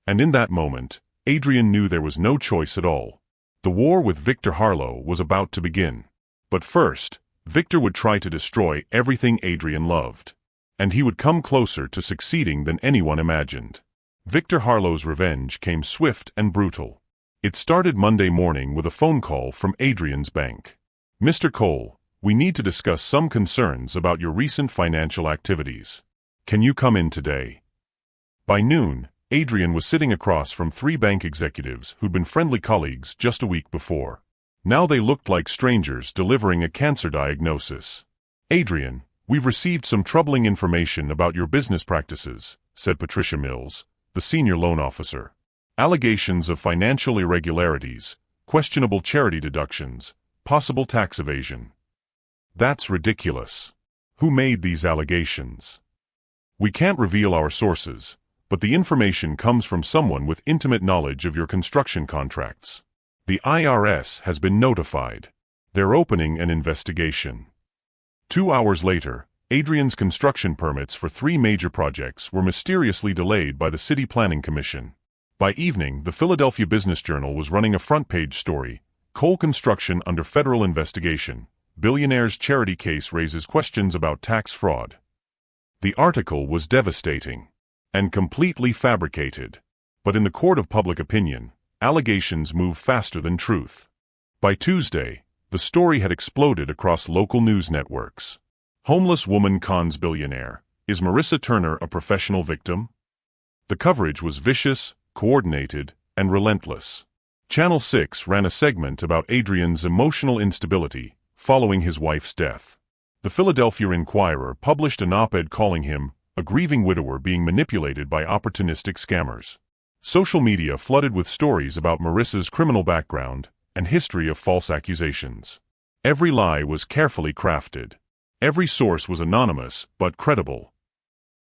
And in that moment, Adrian knew there was no choice at all. The war with Victor Harlow was about to begin. But first, Victor would try to destroy everything Adrian loved. And he would come closer to succeeding than anyone imagined. Victor Harlow's revenge came swift and brutal. It started Monday morning with a phone call from Adrian's bank. "Mr. Cole, we need to discuss some concerns about your recent financial activities. Can you come in today?" By noon, Adrian was sitting across from 3 bank executives who'd been friendly colleagues just a week before. Now they looked like strangers delivering a cancer diagnosis. "Adrian, we've received some troubling information about your business practices," said Patricia Mills, the senior loan officer. "Allegations of financial irregularities, questionable charity deductions, possible tax evasion." "That's ridiculous. Who made these allegations?" "We can't reveal our sources, but the information comes from someone with intimate knowledge of your construction contracts. The IRS has been notified. They're opening an investigation." 2 hours later, Adrian's construction permits for 3 major projects were mysteriously delayed by the City Planning Commission. By evening, the Philadelphia Business Journal was running a front-page story, "Coal Construction Under Federal Investigation. Billionaire's Charity Case Raises Questions About Tax Fraud." The article was devastating and completely fabricated. But in the court of public opinion, allegations move faster than truth. By Tuesday, the story had exploded across local news networks. Homeless woman cons billionaire. Is Marissa Turner a professional victim? The coverage was vicious, coordinated, and relentless. Channel 6 ran a segment about Adrian's emotional instability following his wife's death. The Philadelphia Inquirer published an op-ed calling him a grieving widower being manipulated by opportunistic scammers. Social media flooded with stories about Marissa's criminal background and history of false accusations. Every lie was carefully crafted. Every source was anonymous but credible.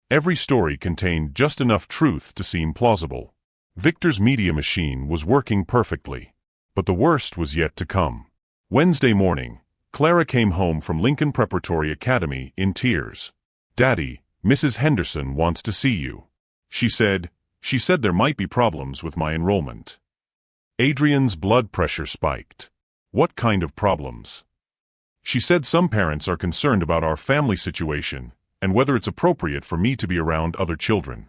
Every story contained just enough truth to seem plausible. Victor's media machine was working perfectly. But the worst was yet to come. Wednesday morning, Clara came home from Lincoln Preparatory Academy in tears. "Daddy, Mrs. Henderson wants to see you," she said. "She said there might be problems with my enrollment." Adrian's blood pressure spiked. "What kind of problems?" "She said some parents are concerned about our family situation and whether it's appropriate for me to be around other children."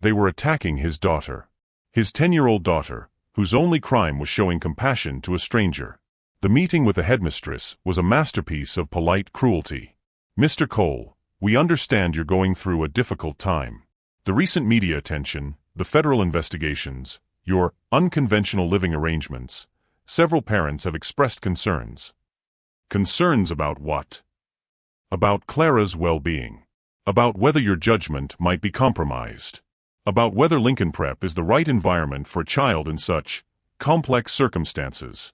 They were attacking his daughter. His 10-year-old daughter, whose only crime was showing compassion to a stranger. The meeting with the headmistress was a masterpiece of polite cruelty. "Mr. Cole, we understand you're going through a difficult time. The recent media attention, the federal investigations, your unconventional living arrangements, several parents have expressed concerns." Concerns about what? About Clara's well-being. About whether your judgment might be compromised. About whether Lincoln Prep is the right environment for a child in such complex circumstances.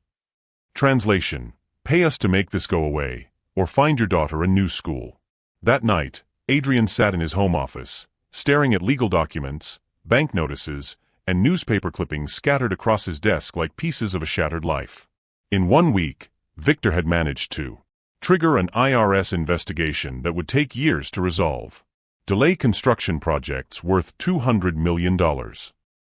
Translation: pay us to make this go away, or find your daughter a new school. That night, Adrian sat in his home office, staring at legal documents, bank notices, and newspaper clippings scattered across his desk like pieces of a shattered life. In 1 week, Victor had managed to trigger an IRS investigation that would take years to resolve, delay construction projects worth $200 million,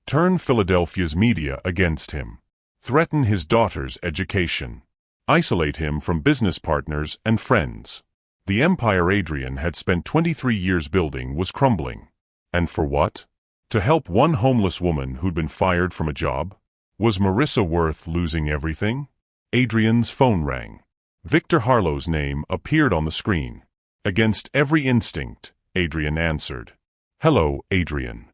turn Philadelphia's media against him, threaten his daughter's education, isolate him from business partners and friends. The empire Adrian had spent 23 years building was crumbling. And for what? To help one homeless woman who'd been fired from a job? Was Marissa worth losing everything? Adrian's phone rang. Victor Harlow's name appeared on the screen. Against every instinct, Adrian answered. "Hello, Adrian."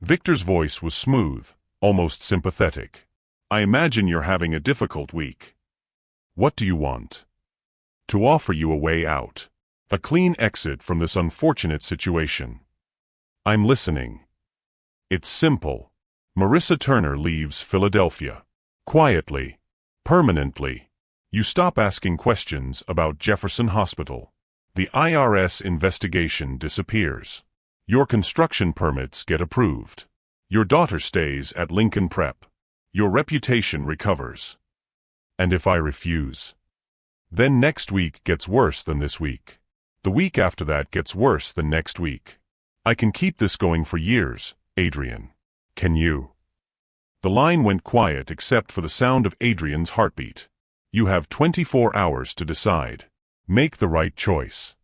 Victor's voice was smooth, almost sympathetic. "I imagine you're having a difficult week. What do you want?" "To offer you a way out. A clean exit from this unfortunate situation." "I'm listening." "It's simple. Marissa Turner leaves Philadelphia. Quietly. Permanently. You stop asking questions about Jefferson Hospital. The IRS investigation disappears. Your construction permits get approved. Your daughter stays at Lincoln Prep. Your reputation recovers. And if I refuse? Then next week gets worse than this week. The week after that gets worse than next week. I can keep this going for years, Adrian. Can you?" The line went quiet except for the sound of Adrian's heartbeat. "You have 24 hours to decide. Make the right choice."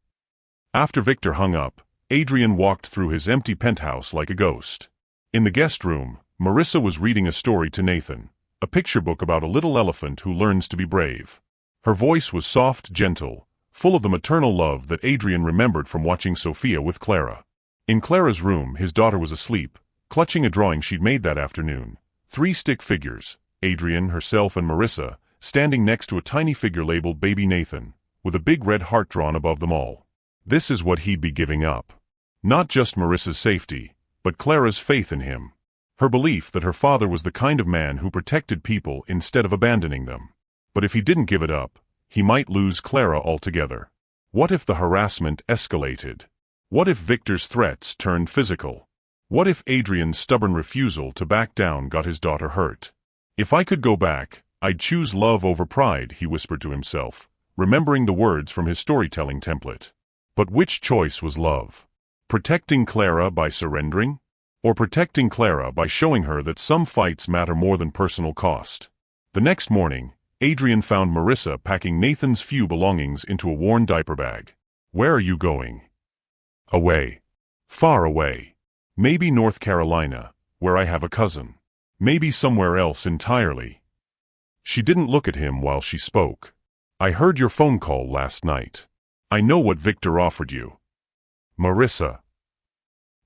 After Victor hung up, Adrian walked through his empty penthouse like a ghost. In the guest room, Marissa was reading a story to Nathan, a picture book about a little elephant who learns to be brave. Her voice was soft, gentle, full of the maternal love that Adrian remembered from watching Sophia with Clara. In Clara's room, his daughter was asleep, clutching a drawing she'd made that afternoon. 3 stick figures, Adrian, herself, and Marissa, standing next to a tiny figure labeled Baby Nathan, with a big red heart drawn above them all. This is what he'd be giving up. Not just Marissa's safety, but Clara's faith in him. Her belief that her father was the kind of man who protected people instead of abandoning them. But if he didn't give it up, he might lose Clara altogether. What if the harassment escalated? What if Victor's threats turned physical? What if Adrian's stubborn refusal to back down got his daughter hurt? "If I could go back, I'd choose love over pride," he whispered to himself, remembering the words from his storytelling template. But which choice was love? Protecting Clara by surrendering? Or protecting Clara by showing her that some fights matter more than personal cost. The next morning, Adrian found Marissa packing Nathan's few belongings into a worn diaper bag. "Where are you going?" "Away. Far away. Maybe North Carolina, where I have a cousin. Maybe somewhere else entirely." She didn't look at him while she spoke. "I heard your phone call last night. I know what Victor offered you." "Marissa."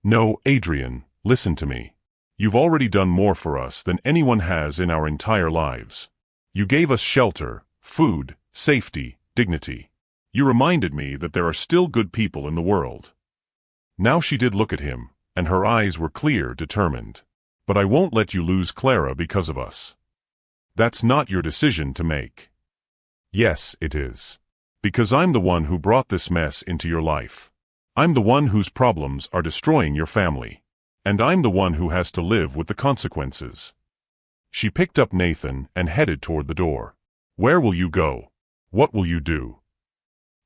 "No, Adrian, listen to me. You've already done more for us than anyone has in our entire lives. You gave us shelter, food, safety, dignity. You reminded me that there are still good people in the world." Now she did look at him, and her eyes were clear, determined. "But I won't let you lose Clara because of us." "That's not your decision to make." "Yes, it is. Because I'm the one who brought this mess into your life. I'm the one whose problems are destroying your family. And I'm the one who has to live with the consequences." She picked up Nathan and headed toward the door. "Where will you go? What will you do?"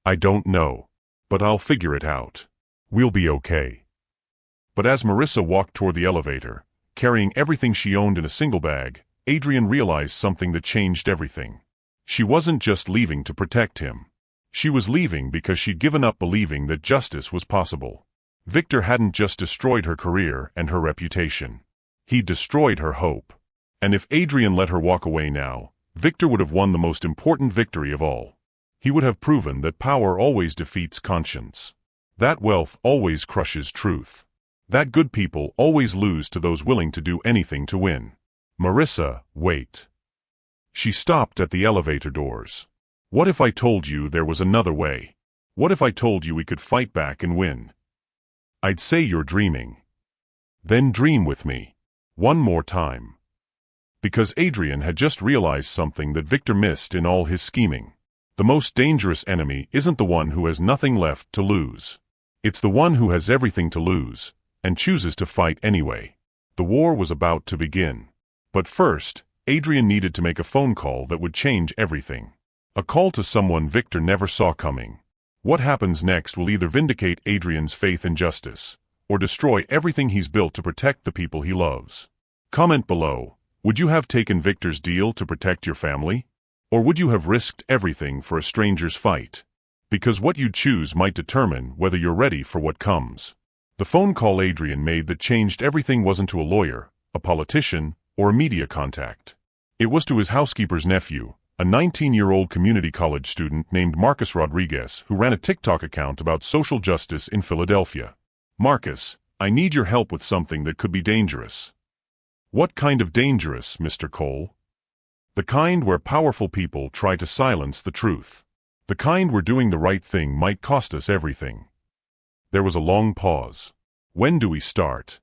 "I don't know. But I'll figure it out. We'll be okay." But as Marissa walked toward the elevator, carrying everything she owned in a single bag, Adrian realized something that changed everything. She wasn't just leaving to protect him. She was leaving because she'd given up believing that justice was possible. Victor hadn't just destroyed her career and her reputation. He'd destroyed her hope. And if Adrian let her walk away now, Victor would have won the most important victory of all. He would have proven that power always defeats conscience. That wealth always crushes truth. That good people always lose to those willing to do anything to win. "Marissa, wait." She stopped at the elevator doors. "What if I told you there was another way? What if I told you we could fight back and win?" "I'd say you're dreaming." "Then dream with me. One more time." Because Adrian had just realized something that Victor missed in all his scheming. The most dangerous enemy isn't the one who has nothing left to lose. It's the one who has everything to lose, and chooses to fight anyway. The war was about to begin. But first, Adrian needed to make a phone call that would change everything. A call to someone Victor never saw coming. What happens next will either vindicate Adrian's faith in justice, or destroy everything he's built to protect the people he loves. Comment below, would you have taken Victor's deal to protect your family? Or would you have risked everything for a stranger's fight? Because what you choose might determine whether you're ready for what comes. The phone call Adrian made that changed everything wasn't to a lawyer, a politician, or a media contact. It was to his housekeeper's nephew, a 19-year-old community college student named Marcus Rodriguez, who ran a TikTok account about social justice in Philadelphia. "Marcus, I need your help with something that could be dangerous." "What kind of dangerous, Mr. Cole?" "The kind where powerful people try to silence the truth. The kind where doing the right thing might cost us everything." There was a long pause. "When do we start?"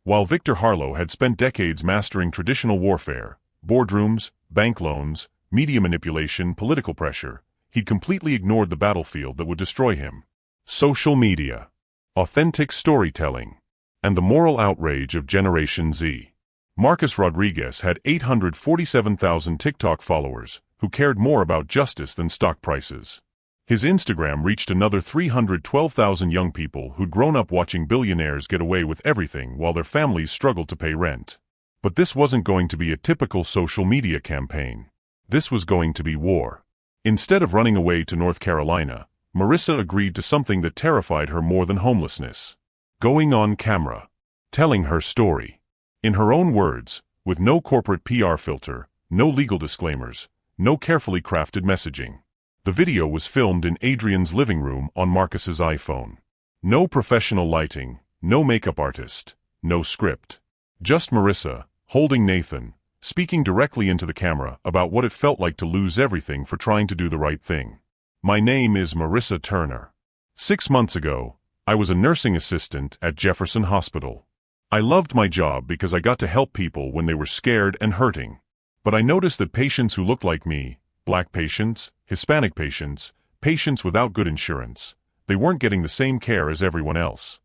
While Victor Harlow had spent decades mastering traditional warfare, boardrooms, bank loans, media manipulation, political pressure, he'd completely ignored the battlefield that would destroy him. Social media, authentic storytelling, and the moral outrage of Generation Z. Marcus Rodriguez had 847,000 TikTok followers who cared more about justice than stock prices. His Instagram reached another 312,000 young people who'd grown up watching billionaires get away with everything while their families struggled to pay rent. But this wasn't going to be a typical social media campaign. This was going to be war. Instead of running away to North Carolina, Marissa agreed to something that terrified her more than homelessness. Going on camera. Telling her story. In her own words, with no corporate PR filter, no legal disclaimers, no carefully crafted messaging. The video was filmed in Adrian's living room on Marcus's iPhone. No professional lighting, no makeup artist, no script. Just Marissa, holding Nathan, speaking directly into the camera about what it felt like to lose everything for trying to do the right thing. "My name is Marissa Turner. 6 months ago, I was a nursing assistant at Jefferson Hospital. I loved my job because I got to help people when they were scared and hurting. But I noticed that patients who looked like me, Black patients, Hispanic patients, patients without good insurance, they weren't getting the same care as everyone else."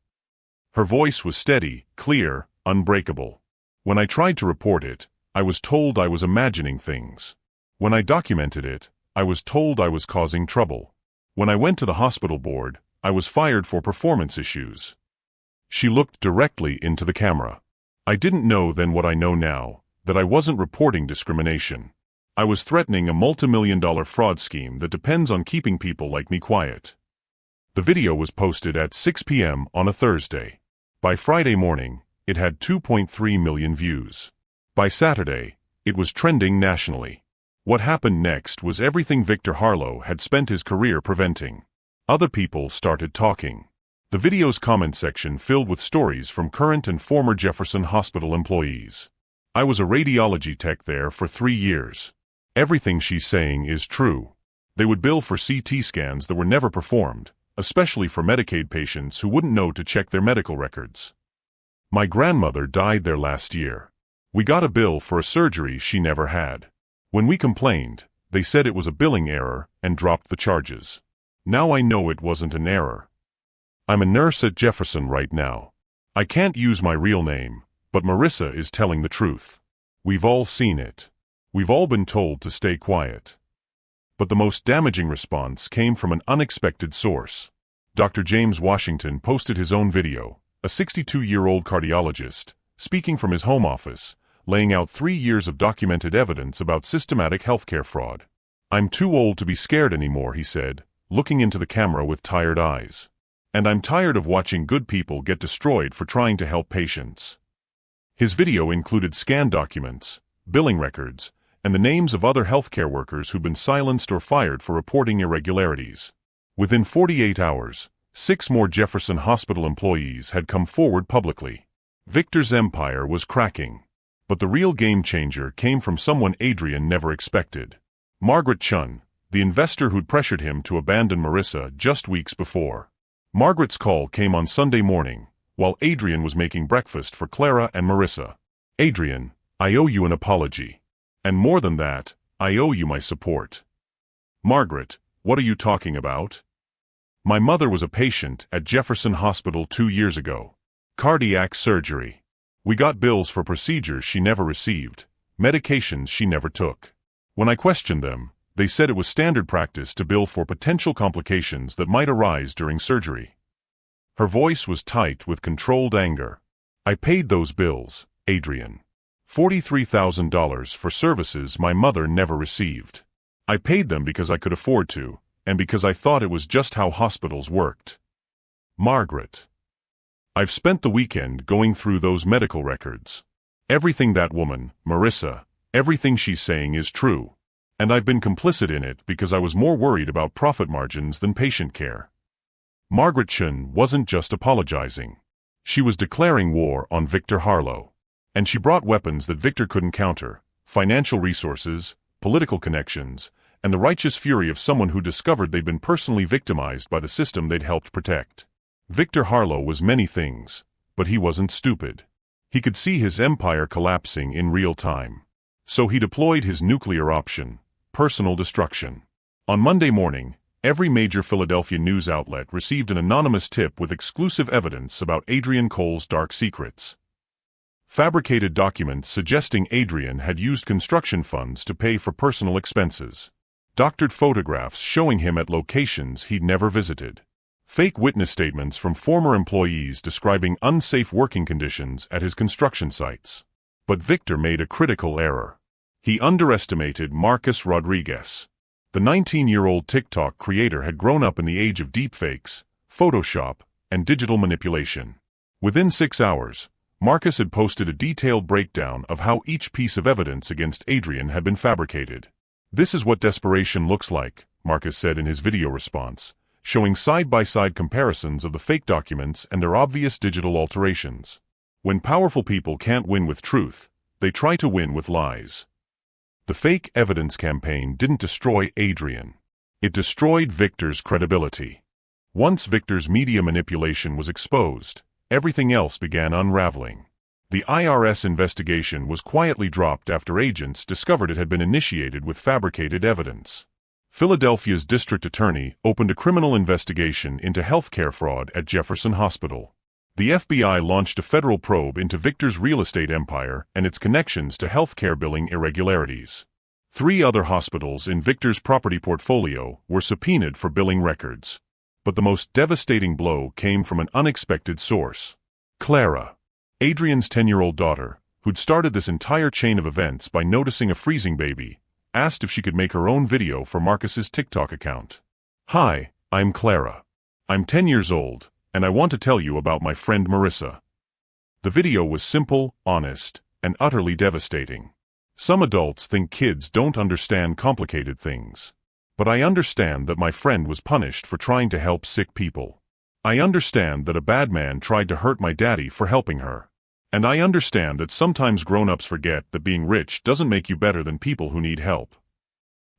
Her voice was steady, clear, unbreakable. "When I tried to report it, I was told I was imagining things. When I documented it, I was told I was causing trouble. When I went to the hospital board, I was fired for performance issues." She looked directly into the camera. I didn't know then what I know now, that I wasn't reporting discrimination. I was threatening a multi-million-dollar fraud scheme that depends on keeping people like me quiet. The video was posted at 6 p.m. on a Thursday. By Friday morning, it had 2.3 million views. By Saturday, it was trending nationally. What happened next was everything Victor Harlow had spent his career preventing. Other people started talking. The video's comment section filled with stories from current and former Jefferson Hospital employees. I was a radiology tech there for 3 years. Everything she's saying is true. They would bill for CT scans that were never performed, especially for Medicaid patients who wouldn't know to check their medical records. My grandmother died there last year. We got a bill for a surgery she never had. When we complained, they said it was a billing error and dropped the charges. Now I know it wasn't an error. I'm a nurse at Jefferson right now. I can't use my real name, but Marissa is telling the truth. We've all seen it. We've all been told to stay quiet. But the most damaging response came from an unexpected source. Dr. James Washington posted his own video, a 62-year-old cardiologist, speaking from his home office, laying out 3 years of documented evidence about systematic healthcare fraud. I'm too old to be scared anymore, he said, looking into the camera with tired eyes. And I'm tired of watching good people get destroyed for trying to help patients. His video included scan documents, billing records, and the names of other healthcare workers who'd been silenced or fired for reporting irregularities. Within 48 hours, 6 more Jefferson Hospital employees had come forward publicly. Victor's empire was cracking. But the real game-changer came from someone Adrian never expected. Margaret Chun, the investor who'd pressured him to abandon Marissa just weeks before. Margaret's call came on Sunday morning, while Adrian was making breakfast for Clara and Marissa. Adrian, I owe you an apology. And more than that, I owe you my support. Margaret, what are you talking about? My mother was a patient at Jefferson Hospital 2 years ago. Cardiac surgery. We got bills for procedures she never received, medications she never took. When I questioned them, they said it was standard practice to bill for potential complications that might arise during surgery. Her voice was tight with controlled anger. I paid those bills, Adrian. $43,000 for services my mother never received. I paid them because I could afford to, and because I thought it was just how hospitals worked. Margaret. I've spent the weekend going through those medical records. Everything that woman, Marissa, everything she's saying is true. And I've been complicit in it because I was more worried about profit margins than patient care. Margaret Chun wasn't just apologizing. She was declaring war on Victor Harlow. And she brought weapons that Victor couldn't counter: financial resources, political connections, and the righteous fury of someone who discovered they'd been personally victimized by the system they'd helped protect. Victor Harlow was many things, but he wasn't stupid. He could see his empire collapsing in real time. So he deployed his nuclear option: personal destruction. On Monday morning, every major Philadelphia news outlet received an anonymous tip with exclusive evidence about Adrian Cole's dark secrets. Fabricated documents suggesting Adrian had used construction funds to pay for personal expenses. Doctored photographs showing him at locations he'd never visited. Fake witness statements from former employees describing unsafe working conditions at his construction sites. But Victor made a critical error. He underestimated Marcus Rodriguez. The 19-year-old TikTok creator had grown up in the age of deepfakes, Photoshop, and digital manipulation. Within 6 hours, Marcus had posted a detailed breakdown of how each piece of evidence against Adrian had been fabricated. This is what desperation looks like, Marcus said in his video response, showing side-by-side comparisons of the fake documents and their obvious digital alterations. When powerful people can't win with truth, they try to win with lies. The fake evidence campaign didn't destroy Adrian. It destroyed Victor's credibility. Once Victor's media manipulation was exposed, everything else began unraveling. The IRS investigation was quietly dropped after agents discovered it had been initiated with fabricated evidence. Philadelphia's district attorney opened a criminal investigation into healthcare fraud at Jefferson Hospital. The FBI launched a federal probe into Victor's real estate empire and its connections to healthcare billing irregularities. 3 other hospitals in Victor's property portfolio were subpoenaed for billing records. But the most devastating blow came from an unexpected source. Clara, Adrian's 10-year-old daughter, who'd started this entire chain of events by noticing a freezing baby, asked if she could make her own video for Marcus's TikTok account. "Hi, I'm Clara. I'm 10 years old, and I want to tell you about my friend Marissa." The video was simple, honest, and utterly devastating. Some adults think kids don't understand complicated things. But I understand that my friend was punished for trying to help sick people. I understand that a bad man tried to hurt my daddy for helping her. And I understand that sometimes grown-ups forget that being rich doesn't make you better than people who need help.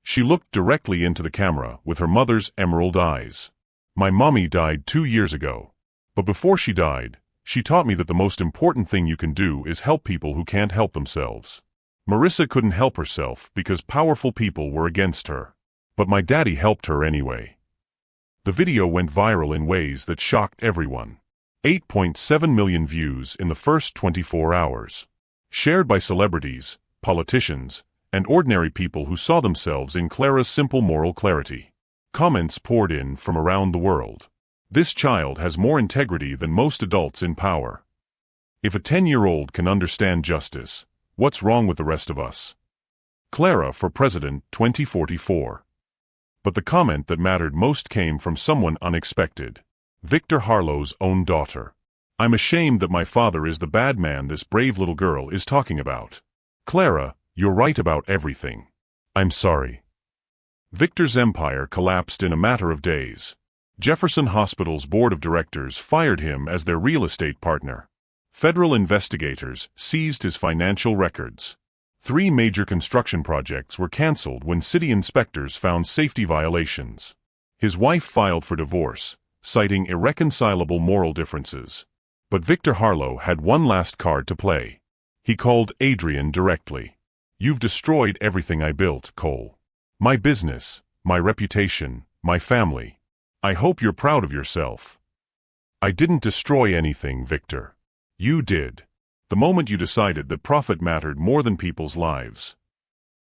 She looked directly into the camera with her mother's emerald eyes. "My mommy died 2 years ago. But before she died, she taught me that the most important thing you can do is help people who can't help themselves. Marissa couldn't help herself because powerful people were against her. But my daddy helped her anyway." The video went viral in ways that shocked everyone. 8.7 million views in the first 24 hours. Shared by celebrities, politicians, and ordinary people who saw themselves in Clara's simple moral clarity. Comments poured in from around the world. "This child has more integrity than most adults in power. If a 10-year-old can understand justice, what's wrong with the rest of us? Clara for President 2044. But the comment that mattered most came from someone unexpected. Victor Harlow's own daughter. "I'm ashamed that my father is the bad man this brave little girl is talking about. Clara, you're right about everything. I'm sorry." Victor's empire collapsed in a matter of days. Jefferson Hospital's board of directors fired him as their real estate partner. Federal investigators seized his financial records. 3 major construction projects were canceled when city inspectors found safety violations. His wife filed for divorce, citing irreconcilable moral differences. But Victor Harlow had one last card to play. He called Adrian directly. "You've destroyed everything I built, Cole. My business, my reputation, my family. I hope you're proud of yourself." "I didn't destroy anything, Victor. You did. The moment you decided that profit mattered more than people's lives.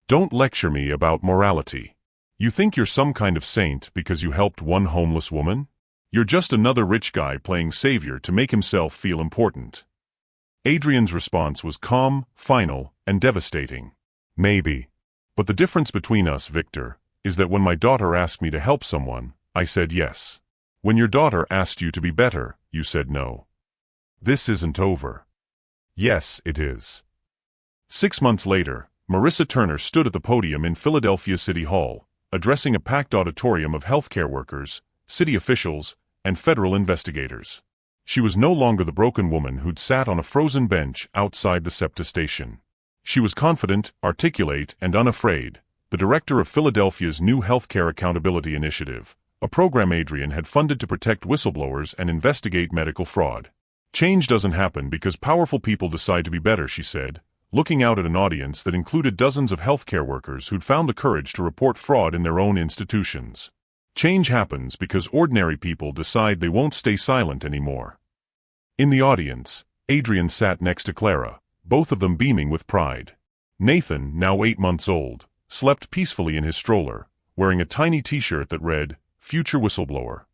Don't lecture me about morality. You think you're some kind of saint because you helped one homeless woman? You're just another rich guy playing savior to make himself feel important." Adrian's response was calm, final, and devastating. "Maybe. But the difference between us, Victor, is that when my daughter asked me to help someone, I said yes. When your daughter asked you to be better, you said no. This isn't over." "Yes, it is." 6 months later, Marissa Turner stood at the podium in Philadelphia City Hall, addressing a packed auditorium of healthcare workers, city officials, and federal investigators. She was no longer the broken woman who'd sat on a frozen bench outside the SEPTA station. She was confident, articulate, and unafraid, the director of Philadelphia's new Healthcare Accountability Initiative, a program Adrian had funded to protect whistleblowers and investigate medical fraud. "Change doesn't happen because powerful people decide to be better," she said, looking out at an audience that included dozens of healthcare workers who'd found the courage to report fraud in their own institutions. "Change happens because ordinary people decide they won't stay silent anymore." In the audience, Adrian sat next to Clara, both of them beaming with pride. Nathan, now 8 months old, slept peacefully in his stroller, wearing a tiny t-shirt that read, "Future Whistleblower."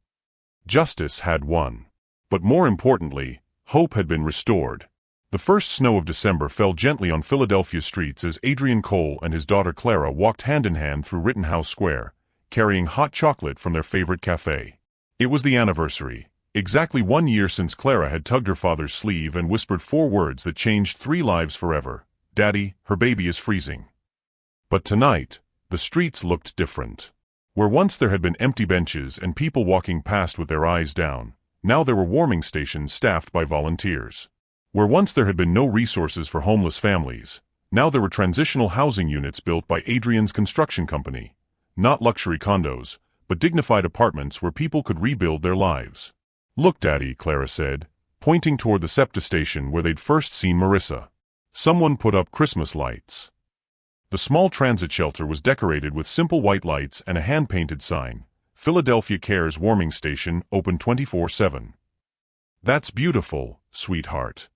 Justice had won. But more importantly, hope had been restored. The first snow of December fell gently on Philadelphia streets as Adrian Cole and his daughter Clara walked hand-in-hand through Rittenhouse Square, carrying hot chocolate from their favorite cafe. It was the anniversary, exactly 1 year since Clara had tugged her father's sleeve and whispered 4 words that changed 3 lives forever. "Daddy, her baby is freezing." But tonight, the streets looked different. Where once there had been empty benches and people walking past with their eyes down, now there were warming stations staffed by volunteers. Where once there had been no resources for homeless families, now there were transitional housing units built by Adrian's construction company. Not luxury condos, but dignified apartments where people could rebuild their lives. "Look, Daddy," Clara said, pointing toward the SEPTA station where they'd first seen Marissa. Someone put up Christmas lights. The small transit shelter was decorated with simple white lights and a hand-painted sign, "Philadelphia Cares Warming Station, open 24/7. "That's beautiful, sweetheart.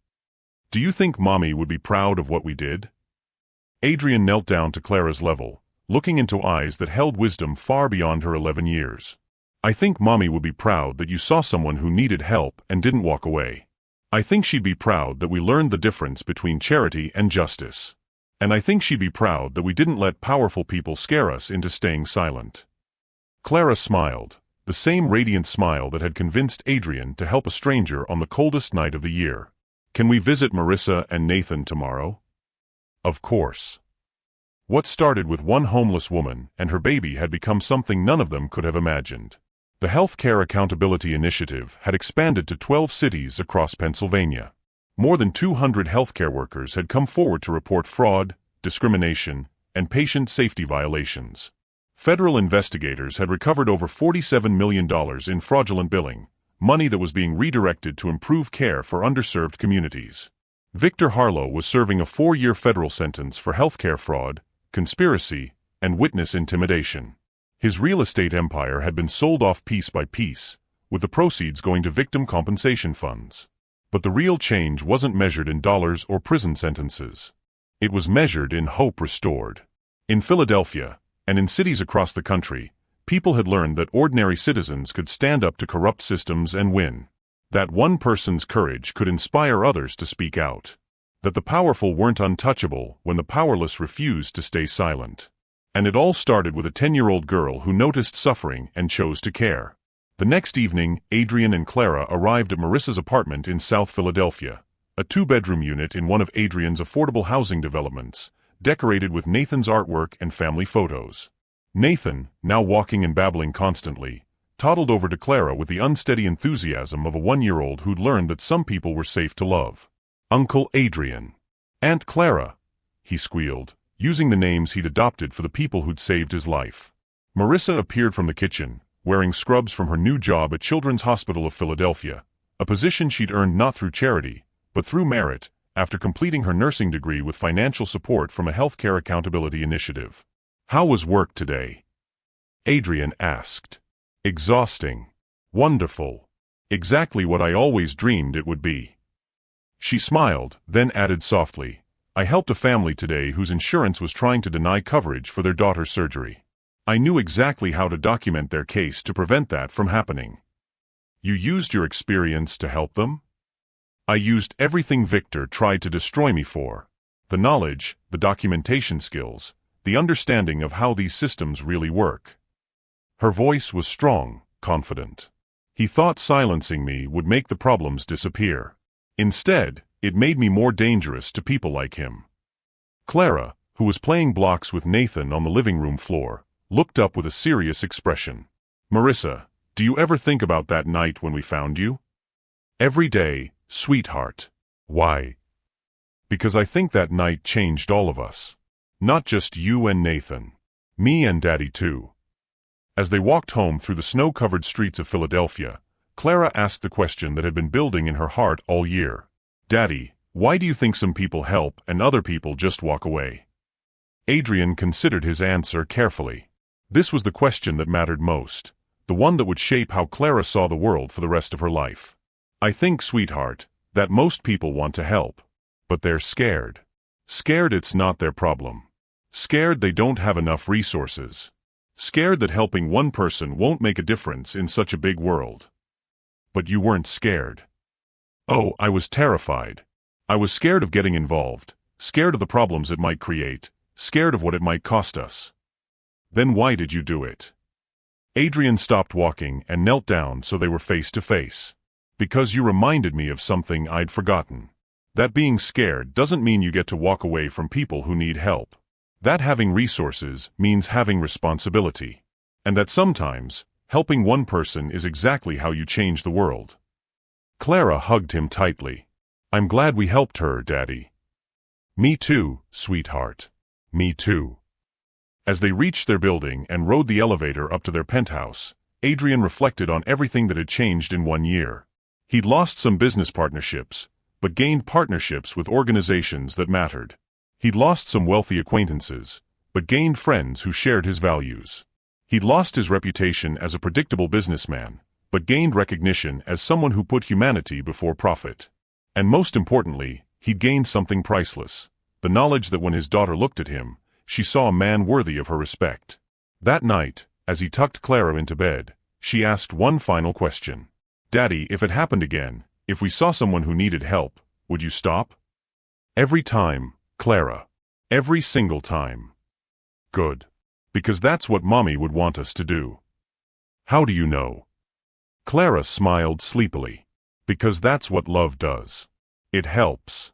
Do you think Mommy would be proud of what we did?" Adrian knelt down to Clara's level, looking into eyes that held wisdom far beyond her 11 years. "I think Mommy would be proud that you saw someone who needed help and didn't walk away. I think she'd be proud that we learned the difference between charity and justice. And I think she'd be proud that we didn't let powerful people scare us into staying silent." Clara smiled, the same radiant smile that had convinced Adrian to help a stranger on the coldest night of the year. "Can we visit Marissa and Nathan tomorrow?" Of course. What started with one homeless woman and her baby had become something none of them could have imagined. The Healthcare Accountability Initiative had expanded to 12 cities across Pennsylvania. More than 200 healthcare workers had come forward to report fraud, discrimination, and patient safety violations. Federal investigators had recovered over $47 million in fraudulent billing, money that was being redirected to improve care for underserved communities. Victor Harlow was serving a 4-year federal sentence for healthcare fraud, conspiracy, and witness intimidation. His real estate empire had been sold off piece by piece, with the proceeds going to victim compensation funds. But the real change wasn't measured in dollars or prison sentences. It was measured in hope restored. In Philadelphia, and in cities across the country, people had learned that ordinary citizens could stand up to corrupt systems and win. That one person's courage could inspire others to speak out. That the powerful weren't untouchable when the powerless refused to stay silent. And it all started with a 10-year-old girl who noticed suffering and chose to care. The next evening, Adrian and Clara arrived at Marissa's apartment in South Philadelphia, a 2-bedroom unit in one of Adrian's affordable housing developments, decorated with Nathan's artwork and family photos. Nathan, now walking and babbling constantly, toddled over to Clara with the unsteady enthusiasm of a 1-year-old who'd learned that some people were safe to love. "Uncle Adrian. Aunt Clara," he squealed, using the names he'd adopted for the people who'd saved his life. Marissa appeared from the kitchen, wearing scrubs from her new job at Children's Hospital of Philadelphia, a position she'd earned not through charity, but through merit, after completing her nursing degree with financial support from a healthcare accountability initiative. "How was work today?" Adrian asked. "Exhausting. Wonderful. Exactly what I always dreamed it would be." She smiled, then added softly, "I helped a family today whose insurance was trying to deny coverage for their daughter's surgery. I knew exactly how to document their case to prevent that from happening." "You used your experience to help them?" "I used everything Victor tried to destroy me for. The knowledge, the documentation skills, the understanding of how these systems really work." Her voice was strong, confident. "He thought silencing me would make the problems disappear. Instead, it made me more dangerous to people like him." Clara, who was playing blocks with Nathan on the living room floor, looked up with a serious expression. "Marissa, do you ever think about that night when we found you?" "Every day, sweetheart." "Why?" "Because I think that night changed all of us. Not just you and Nathan. Me and Daddy too." As they walked home through the snow-covered streets of Philadelphia, Clara asked the question that had been building in her heart all year. "Daddy, why do you think some people help and other people just walk away?" Adrian considered his answer carefully. This was the question that mattered most, the one that would shape how Clara saw the world for the rest of her life. "I think, sweetheart, that most people want to help. But they're scared. Scared it's not their problem. Scared they don't have enough resources. Scared that helping one person won't make a difference in such a big world." "But you weren't scared." "Oh, I was terrified. I was scared of getting involved, scared of the problems it might create, scared of what it might cost us." "Then why did you do it?" Adrian stopped walking and knelt down so they were face to face. "Because you reminded me of something I'd forgotten. That being scared doesn't mean you get to walk away from people who need help. That having resources means having responsibility. And that sometimes, helping one person is exactly how you change the world." Clara hugged him tightly. "I'm glad we helped her, Daddy." "Me too, sweetheart. Me too." As they reached their building and rode the elevator up to their penthouse, Adrian reflected on everything that had changed in 1 year. He'd lost some business partnerships, but gained partnerships with organizations that mattered. He'd lost some wealthy acquaintances, but gained friends who shared his values. He'd lost his reputation as a predictable businessman, but gained recognition as someone who put humanity before profit. And most importantly, he'd gained something priceless, the knowledge that when his daughter looked at him, she saw a man worthy of her respect. That night, as he tucked Clara into bed, she asked one final question. "Daddy, if it happened again, If we saw someone who needed help, would you stop? Every time, Clara. Every single time. Good. Because that's what Mommy would want us to do. How do you know? Clara smiled sleepily. Because that's what love does. It helps.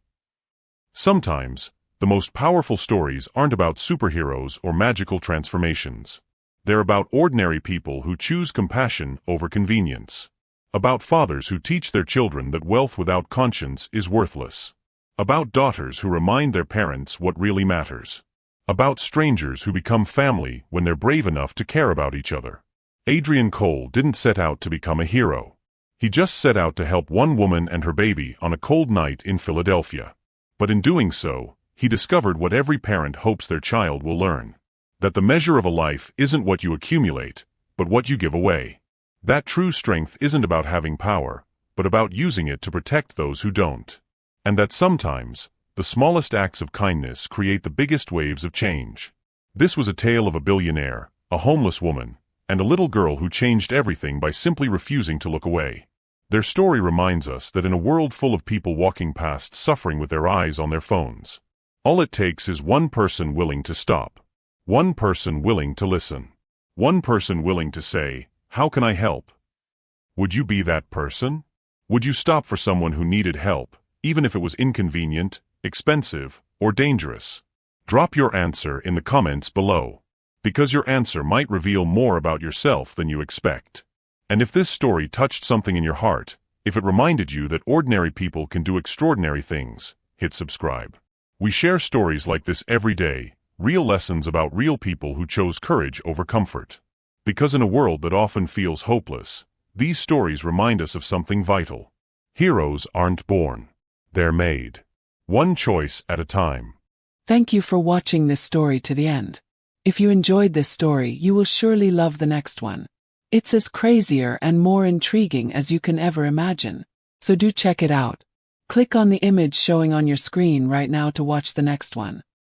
Sometimes, the most powerful stories aren't about superheroes or magical transformations. They're about ordinary people who choose compassion over convenience. About fathers who teach their children that wealth without conscience is worthless. About daughters who remind their parents what really matters. About strangers who become family when they're brave enough to care about each other. Adrian Cole didn't set out to become a hero. He just set out to help one woman and her baby on a cold night in Philadelphia. But in doing so, he discovered what every parent hopes their child will learn. That the measure of a life isn't what you accumulate, but what you give away. That true strength isn't about having power, but about using it to protect those who don't. And that sometimes, the smallest acts of kindness create the biggest waves of change. This was a tale of a billionaire, a homeless woman, and a little girl who changed everything by simply refusing to look away. Their story reminds us that in a world full of people walking past suffering with their eyes on their phones, all it takes is one person willing to stop. One person willing to listen. One person willing to say, "How can I help?" Would you be that person? Would you stop for someone who needed help, even if it was inconvenient, expensive, or dangerous? Drop your answer in the comments below, because your answer might reveal more about yourself than you expect. And if this story touched something in your heart, if it reminded you that ordinary people can do extraordinary things, hit subscribe. We share stories like this every day, real lessons about real people who chose courage over comfort. Because in a world that often feels hopeless, these stories remind us of something vital. Heroes aren't born. They're made. One choice at a time. Thank you for watching this story to the end. If you enjoyed this story, you will surely love the next one. It's as crazier and more intriguing as you can ever imagine. So do check it out. Click on the image showing on your screen right now to watch the next one.